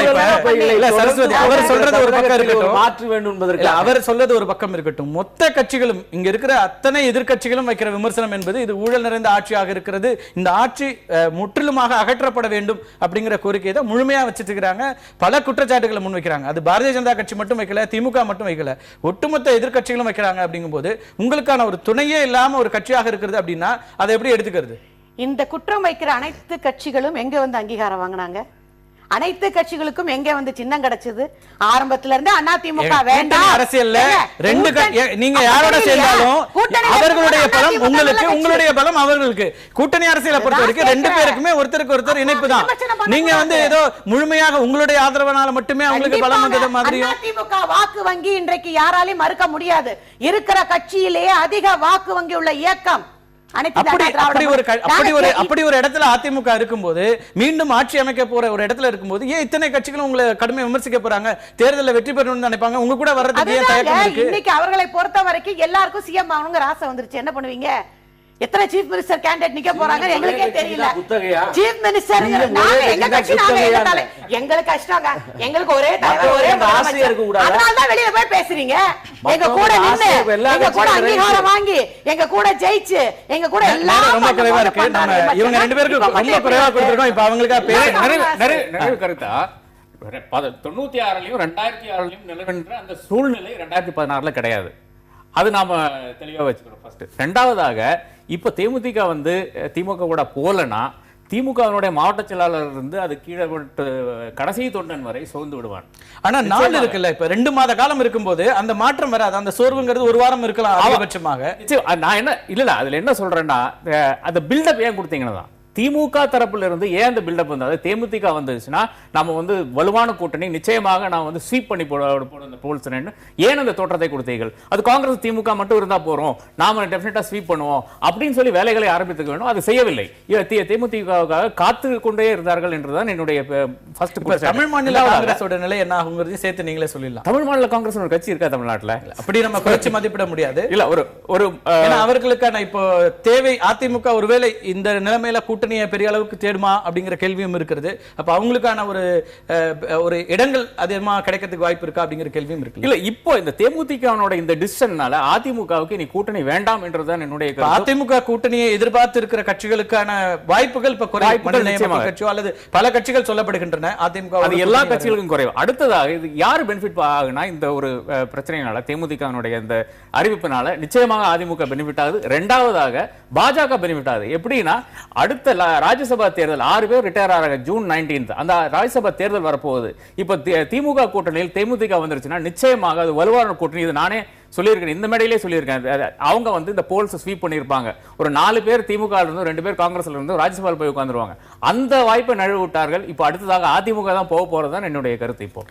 சரஸ்வதி அவர் சொல்றது ஒரு பக்கம் இருக்கட்டும், மாற்று வேண்டும் என்பதற்கு அவர் சொல்றது ஒரு பக்கம் இருக்கட்டும். மொத்த கட்சிகளும் இங்க இருக்கிற அத்தனை எதிர்க்கட்சிகளும் வைக்கிற விமர்சனம் என்பது இது ஊழல் நிறைந்த ஆட்சியாக இருக்கிறது, இந்த ஆட்சி முற்றிலுமாக அகற்றப்பட வேண்டும் அப்படிங்கிற கோரிக்கையை தான் முழுமையா வச்சிட்டு இருக்காங்க. பல குற்றச்சாட்டுகளை முன்வைக்கிறாங்க. அது பாரதிய ஜனதா கட்சி மட்டும் வைக்கல, திமுக மட்டும் வைக்கல, ஒட்டுமொத்த எதிர்க்கட்சிகளும் வைக்கிறாங்க. அப்படிங்கும்போது உங்களுக்கான ஒரு துணையே இல்லாம ஒரு கட்சியாக இருக்கிறது அப்படின்னா அதை எப்படி எடுத்துக்கிறது? இந்த குற்றம் வைக்கிற அனைத்து கட்சிகளும் எங்க வந்து அங்கீகாரம் வாங்கினாங்க? அனைத்து கட்சிகளுக்கும் எங்க வந்து சின்னம் கிடைச்சது? ஆரம்பத்துல இருந்து அதிமுக வேண்டாம் அரசியல்ல ரெண்டு நீங்க யாரோட சேர்ந்தாலும் அவர்களுடைய பலம் உங்களுக்கு, உங்களுடைய பலம் அவர்களுக்கு. கூட்டணி அரசியலை பொறுத்த வரைக்கும் ரெண்டு பேருக்குமே ஒருத்தருக்கு ஒருத்தர் இணைப்பு தான். நீங்க வந்து ஏதோ முழுமையாக உங்களுடைய ஆதரவனால மட்டுமே அவங்களுக்கு பலம் வந்தது மாதிரி. அதிமுக வாக்கு வங்கி இன்றைக்கு யாராலையும் மறுக்க முடியாது. இருக்கிற கட்சியிலேயே அதிக வாக்கு வங்கி உள்ள இயக்கம். அப்படி ஒரு இடத்துல அதிமுக இருக்கும்போது, மீண்டும் ஆட்சி அமைக்க போற ஒரு இடத்துல இருக்கும்போது, ஏன் இத்தனை கட்சிகளும் உங்களை கடுமையா விமர்சிக்க போறாங்க? தேர்தலில் வெற்றி பெறணும்னு நினைப்பாங்க, உங்க கூட வர்றதுக்கு ஏன் தயக்கம் இருக்கு? இன்னைக்கு அவர்களை பொறுத்த வரைக்கும் எல்லாருக்கும் சிஎம் ஆகணுங்கிற ஆசை வந்துருச்சு. என்ன பண்ணுவீங்க? எத்தனை சீஃப் மினிஸ்டர் கேண்டிடேட் நிக்க போறாங்க எங்களுக்கே தெரியல. சீஃப் மினிஸ்டர் எங்களுக்கு கஷ்டங்க. எங்களுக்கு ஒரே தலைவர், ஒரே முதலமைச்சர். அதனால தான் வெளியில போய் பேசுறீங்க. எங்க கூட நின்னு, எங்க கூட அங்கீகாரம் வாங்கி, எங்க கூட ஜெயிச்சு, எங்க கூட எல்லாரும் ரொம்ப குறைவா இருக்கு. இவங்க ரெண்டு பேருக்கு ரொம்ப குறைவா கொடுத்திருக்கோம். இப்ப அவங்களுக்கா நிறைய கருத்தா 96லயும் 2006லயும் நிலவென்ற அந்த சூழ்நிலை 2016ல கிடையாது. அது நாம தெளிவா வச்சுக்கிறோம். ஃபர்ஸ்ட். ரெண்டாவதாக இப்ப தேமுதிக வந்து திமுக கூட போலனா, திமுகவினுடைய மாவட்ட செயலாளர் இருந்து அது கீழே கடைசி தொண்டன் வரை சோர்ந்து விடுவான். ஆனா நாள் இருக்குல்ல, இப்ப 2 மாத காலம் இருக்கும்போது அந்த மாற்றம் வராது. அந்த சோர்வுங்கிறது ஒரு வாரம் இருக்கலாம் அதிகபட்சமாக. நான் என்ன இல்ல அதுல என்ன சொல்றேன்னா, அந்த பில்டப் ஏன் கொடுத்தீங்கன்னா, திமுக தரப்புல இருந்து ஏன் அந்த பில்டப் வந்து, தேமுதிக வந்துச்சுன்னா நம்ம வந்து வலுவான கூட்டணி நிச்சயமாக நான் வந்து ஸ்வீப் பண்ணி போட போல்ஸ் ஏன் அந்த தோற்றத்தை கொடுத்தீர்கள்? அது காங்கிரஸ் திமுக மட்டும் இருந்தா போறோம், நாம டெஃபினட்டா ஸ்வீப் பண்ணுவோம் அப்படின்னு சொல்லி வேலைகளை ஆரம்பித்துக்க வேண்டும். அது செய்யவில்லை. தேமுதிகவுக்காக காத்து கொண்டே இருந்தார்கள் என்றுதான் என்னுடைய ஃபர்ஸ்ட். தமிழ் மாநில காங்கிரஸோட நிலை என்ன ஆகுங்கிறது சேர்த்து நீங்களே சொல்லிடலாம். தமிழ் மாநில காங்கிரஸ் ஒரு கட்சி இருக்கா தமிழ்நாட்டுல? அப்படி நம்ம குறைச்சு மதிப்பிட முடியாது. இல்ல ஒரு அவர்களுக்கான இப்போ தேவை அதிமுக ஒருவேளை இந்த நிலைமையில கூட்டணியை பெரிய அளவுக்கு தேடுமா அப்படிங்கிற கேள்வியும் இருக்கிறது. அப்ப அவங்களுக்கான ஒரு இடங்கள் அதிகமா கிடைக்கிறதுக்கு வாய்ப்பு இருக்கா அப்படிங்கிற கேள்வியும் இருக்கு. இல்ல இப்போ இந்த தேமுதிகவோட இந்த டிசிஷன்னால அதிமுகவுக்கு இனி கூட்டணி வேண்டாம் என்றுதான் என்னுடைய கருத்து. அதிமுக கூட்டணியை எதிர்பார்த்து இருக்கிற கட்சிகளுக்கான வாய்ப்புகள் இப்ப கட்சியோ அல்லது பல கட்சிகள் சொல்லப்படுகின்றன. அதிமுக அது எல்லா கட்சிகளுக்கும் குறைவு. அடுத்ததாக இது யாரு பெனிஃபிட் ஆகுனா, இந்த ஒரு பிரச்சனையினால தேமுதிகனுடைய இந்த அறிவிப்பினால நிச்சயமாக அதிமுக பெனிஃபிட் ஆகுது. இரண்டாவதாக பாஜக பெனிஃபிட் ஆகுது. எப்படின்னா, அடுத்த ராஜ்யசபா தேர்தல் 6 பேர் ரிட்டையர் ஆகிறாங்க ஜூன் 19. அந்த ராஜ்யசபா தேர்தல் வரப்போகுது. இப்ப திமுக கூட்டணியில் தேமுதிக வந்துருச்சுன்னா நிச்சயமாக அது வலுவான கூட்டணி. இது நானே சொல்லியிருக்கேன், இந்த மேடையிலே சொல்லியிருக்கேன். அவங்க வந்து இந்த போல்ஸ் ஸ்வீப் பண்ணியிருப்பாங்க. ஒரு 4 பேர் திமுக இருந்து 2 பேர் காங்கிரஸ்ல இருந்து ராஜ்யசபால போய் உட்கார்ந்துருவாங்க. அந்த வாய்ப்பை நழுவ விட்டார்கள். இப்போ அடுத்ததாக அதிமுக தான் போக போறதுதான் என்னுடைய கருத்து. இப்போ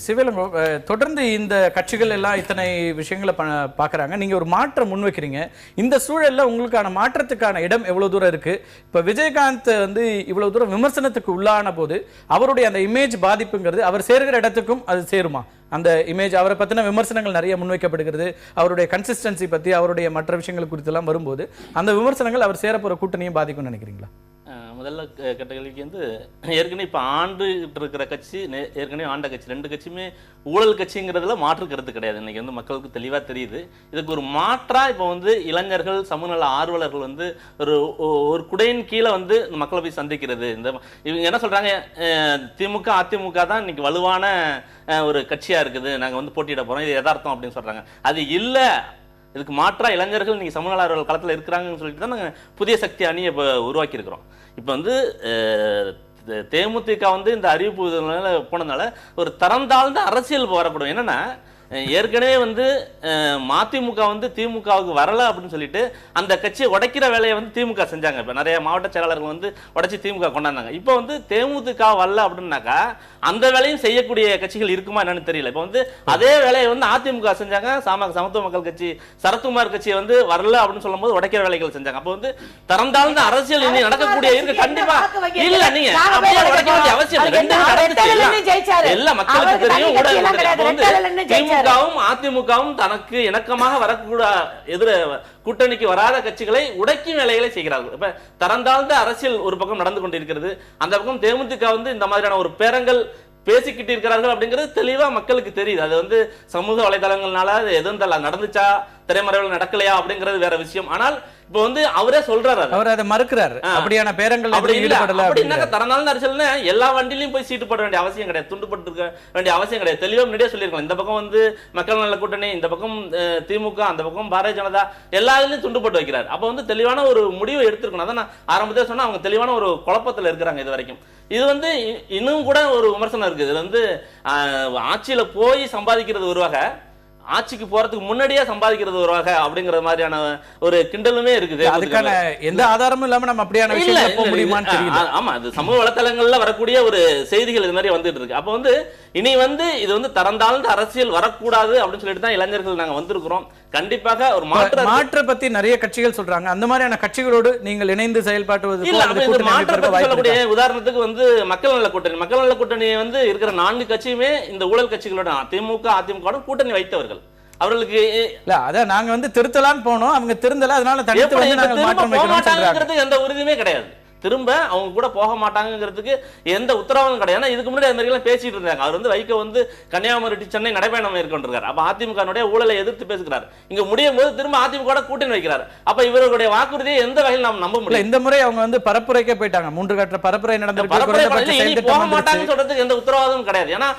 சிவலங்கோ, தொடர்ந்து இந்த கட்சிகள் எல்லாம் இத்தனை விஷயங்களை பாக்குறாங்க. நீங்க ஒரு மாற்றம் முன்வைக்கிறீங்க. இந்த சூழல்ல உங்களுக்கான மாற்றத்துக்கான இடம் எவ்வளவு தூரம் இருக்கு? இப்ப விஜயகாந்த் வந்து இவ்வளவு தூரம் விமர்சனத்துக்கு உள்ளான போது அவருடைய அந்த இமேஜ் பாதிப்புங்கிறது அவர் சேர்கிற இடத்துக்கும் அது சேருமா? அந்த இமேஜ், அவரை பத்தின விமர்சனங்கள் நிறைய முன்வைக்கப்படுகிறது. அவருடைய கன்சிஸ்டன்சி பத்தி, அவருடைய மற்ற விஷயங்கள் குறித்து எல்லாம் வரும்போது அந்த விமர்சனங்கள் அவர் சேரப்போற கூட்டணியும் பாதிக்கும்னு நினைக்கிறீங்களா? முதல்ல கேட்ட கேள்விக்கு வந்து, ஏற்கனவே இப்போ ஆண்டு இருக்கிற கட்சி, ஏற்கனவே ஆண்ட கட்சி, 2 கட்சியுமே ஊழல் கட்சிங்கிறதுல மாற்று கருத்து கிடையாது. இன்னைக்கு வந்து மக்களுக்கு தெளிவாக தெரியுது. இதுக்கு ஒரு மாற்றா இப்போ வந்து இளைஞர்கள், சமூகநல ஆர்வலர்கள் வந்து ஒரு குடையின் கீழே வந்து மக்களை போய் சந்திக்கிறது. இவங்க என்ன சொல்றாங்க, திமுக அதிமுக தான் இன்னைக்கு வலுவான ஒரு கட்சியா இருக்குது, நாங்கள் வந்து போட்டியிட போறோம், இது யதார்த்தம் அப்படின்னு சொல்றாங்க. அது இல்லை, இதுக்கு மாற்றா இளைஞர்கள் இன்னைக்கு சமூக ஆர்வலர்கள் களத்தில் இருக்கிறாங்கன்னு சொல்லிட்டு தான் நாங்கள் புதிய சக்தி அணியை இப்போ உருவாக்கி இருக்கிறோம். இப்போ வந்து தேமுதிக வந்து இந்த அறிவிப்பு போனதுனால ஒரு தரம் தாழ்ந்த அரசியல் வரக்கூடும். என்னன்னா, ஏற்கனவே வந்து மதிமுக வந்து திமுகவுக்கு வரல அப்படின்னு சொல்லிட்டு அந்த கட்சியை உடைக்கிற வேலையை வந்து திமுக செஞ்சாங்க. இப்போ நிறைய மாவட்ட செயலாளர்கள் வந்து உடைச்சி திமுக கொண்டாந்தாங்க. இப்போ வந்து தேமுதிக வரல அப்படின்னாக்கா அந்த வேலையும் செய்யக்கூடிய கட்சிகள் இருக்குமா என்னன்னு தெரியல. இப்போ வந்து அதே வேலையை வந்து அதிமுக செஞ்சாங்க. சமத்துவ மக்கள் கட்சி, சரத்குமார் கட்சியை வந்து வரல அப்படின்னு சொல்லும் போது உடைக்கிற வேலைகள் செஞ்சாங்க. அப்போ வந்து தரம் தாழ்ந்த அரசியல் இனி நடக்கக்கூடிய இருக்கு. கண்டிப்பா இல்ல, நீங்க அப்படியே உடைக்க வேண்டிய அவசியம் எல்லா மக்களுக்கு தெரியும். ஊடகங்கள் திமுகவும் அதிமுகவும் தனக்கு இணக்கமாக வரக்கூட கூட்டணிக்கு வராத கட்சிகளை உடைக்கும் வேலைகளை செய்கிறார்கள். இப்ப தரந்தாழ்ந்த அரசியல் ஒரு பக்கம் நடந்து கொண்டிருக்கிறது. அந்த பக்கம் தேமுதிக வந்து இந்த மாதிரியான ஒரு பேரங்கள் பேசிக்கிட்டு இருக்கிறார்கள் அப்படிங்கிறது தெளிவா மக்களுக்கு தெரியுது. அது வந்து சமூக வலைதளங்கள்னால எதுவும் நடந்துச்சா, திரைமறைவில் நடக்கலையா அப்படிங்கிறது வேற விஷயம். ஆனால் இப்போ வந்து அவரே சொல்றாரு, அவர் அதை மறுக்கிறாரு. அப்படியான பேரங்கள் அப்படின்னாக்க தரந்தாழ்ந்த அரசியல்னா எல்லா வண்டிலையும் போய் சீட்டு போட வேண்டிய அவசியம் கிடையாது, துண்டுபட்டு இருக்க வேண்டிய அவசியம் கிடையாது. தெளிவா முன்னாடியே சொல்லியிருக்கோம். இந்த பக்கம் வந்து மக்கள் நல கூட்டணி, இந்த பக்கம் திமுக, அந்த பக்கம் பாரதிய ஜனதா, எல்லாத்துலயும் துண்டுபட்டு வைக்கிறார். அப்போ வந்து தெளிவான ஒரு முடிவை எடுத்திருக்கணும். அதான் நான் ஆரம்பத்தில் சொன்னா அவங்க தெளிவான ஒரு குழப்பத்தில் இருக்கிறாங்க இது வரைக்கும். இது வந்து இன்னும் கூட ஒரு விமர்சனம் இருக்குது. இது வந்து ஆட்சியில போய் சம்பாதிக்கிறது ஒரு வகை, ஆட்சிக்கு போறதுக்கு முன்னாடியே சம்பாதிக்கிறது ஒரு வகை அப்படிங்கிற மாதிரியான ஒரு கிண்டலுமே இருக்குது. அதுக்கான எந்த ஆதாரமும் இல்லாம நம்ம அப்படியான விஷயங்களை போக முடியுமான்னு தெரியல. ஆமா, அது சமூக வலைத்தளங்கள்ல வரக்கூடிய ஒரு செய்திகள் இது மாதிரி வந்துட்டு இருக்கு. அப்ப வந்து இனி வந்து இது வந்து தரந்தாழ்ந்த அரசியல் வரக்கூடாது அப்படின்னு சொல்லிட்டு தான் இளைஞர்கள் நாங்க வந்திருக்கிறோம். கண்டிப்பாக ஒரு மாற்ற பத்தி நிறைய கட்சிகள் சொல்றாங்க. அந்த மாதிரியான கட்சிகளோடு நீங்கள் இணைந்து செயல்பாட்டுவது சொல்லக்கூடிய உதாரணத்துக்கு வந்து மக்கள் நல கூட்டணி வந்து இருக்கிற 4 கட்சியுமே இந்த ஊழல் கட்சிகளோட திமுக அதிமுக கூட்டணி வைத்தவர்கள். அவர்களுக்கு இல்ல அதான் நாங்க வந்து திருத்தலான்னு போனோம், அவங்க திருந்தல, அதனால தனித்து வந்து நாங்க மாற்றம் வைக்கணும்ங்கிறது எந்த உறுதியுமே கிடையாது. திரும்ப அவங்க கூட போக மாட்டாங்கிறதுக்கு எந்த உத்தரவாதம் கிடையாது. ஏன்னா இதுக்கு முன்னாடி அந்த மாதிரி பேசிட்டு இருந்தாங்க. அவர் வந்து வைகோ வந்து கன்னியாகுமரி டு சென்னை நடைபயணம் மேற்கொண்டிருக்காரு. அப்ப அதிமுக ஊழலை எதிர்த்து பேசுகிறார். இங்க முடியும் போது திரும்ப அதிமுக கூட்டணி வைக்கிறார். அப்ப இவர்களுடைய வாக்குறுதியை எந்த வகையில் நாம் நம்ப முடியும்? இந்த முறை அவங்க வந்து பரப்புரைக்கே போயிட்டாங்க. 3 கட்ட பரப்புரை நடந்திருக்கு. போக மாட்டாங்கன்னு சொல்றதுக்கு எந்த உத்தரவாதமும் கிடையாது. ஏன்னா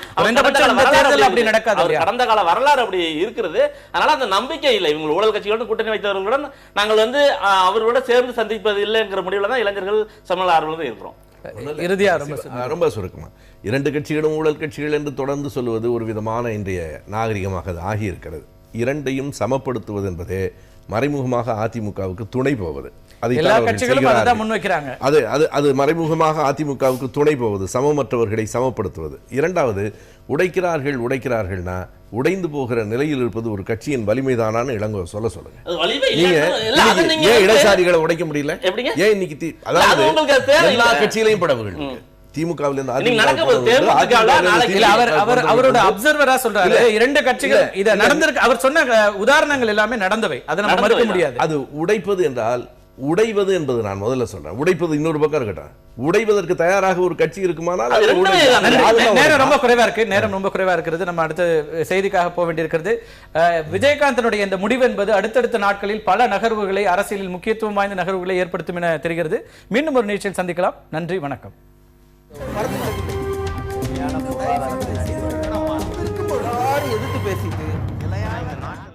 கடந்த கால வரலாறு அப்படி இருக்கிறது. அதனால அந்த நம்பிக்கை இல்லை. இவங்க ஊழல் கட்சிகளுடன் கூட்டணி வைத்தவர்களுடன் நாங்கள் வந்து அவர்களோட சேர்ந்து சந்திப்பது இல்லைங்கிற முடிவுல தான் இளைஞர்கள் சமூக ஆர்வலர்கள் இருக்கிறோம். இறுதியா ரொம்ப சுருக்கமா 2 கட்சிகளும் ஊழல் கட்சிகள் என்று தொடர்ந்து சொல்வது ஒரு விதமான இன்றைய நாகரிகமாக அது ஆகியிருக்கிறது. 2ஐயும் சமப்படுத்துவது என்பதே மறைமுகமாக அதிமுகவுக்கு துணை போவது. அது மறைமுகமாக அதிமுகவுக்கு துணை போவது, சமமற்றவர்களை சமப்படுத்துவது. 2வது உடைக்கிறார்கள்னா உடைந்து போகிற நிலையில் இருப்பது ஒரு கட்சியின் வலிமைதானான்னு இளங்கோ சொல்லுங்க. ஏன் இடசாரிகளை உடைக்க முடியல? ஏன் இன்னைக்கு அதாவது எல்லா கட்சியிலையும் படவுகள் திமுகவில் அவரோட அப்சர்வரா சொல்றாரு 2 கட்சிகள் இத நடந்திருக்கு. அவர் சொன்ன உதாரணங்கள் எல்லாமே நடந்தவை, அதை நம்ம மறுக்க முடியாது. அது உடைப்பது என்றால் உடைவது என்பது நான் முதல்ல சொல்றேன். உடைப்பது இன்னொரு பக்கம் இருக்கட்டும். உடைவதற்கு தயாராக ஒரு கட்சி இருக்குமானால் நேரம் ரொம்ப குறைவா இருக்கிறது. நம்ம அடுத்த செய்திக்காக போக வேண்டியிருக்கிறது. விஜயகாந்தனுடைய இந்த முடிவு என்பது அடுத்தடுத்த நாட்களில் பல நகர்வுகளை, அரசியலில் முக்கியத்துவம் வாய்ந்த நகர்வுகளை ஏற்படுத்தும் என தெரிகிறது. மீண்டும் ஒரு நிகழ்ச்சியில் சந்திக்கலாம். நன்றி, வணக்கம்.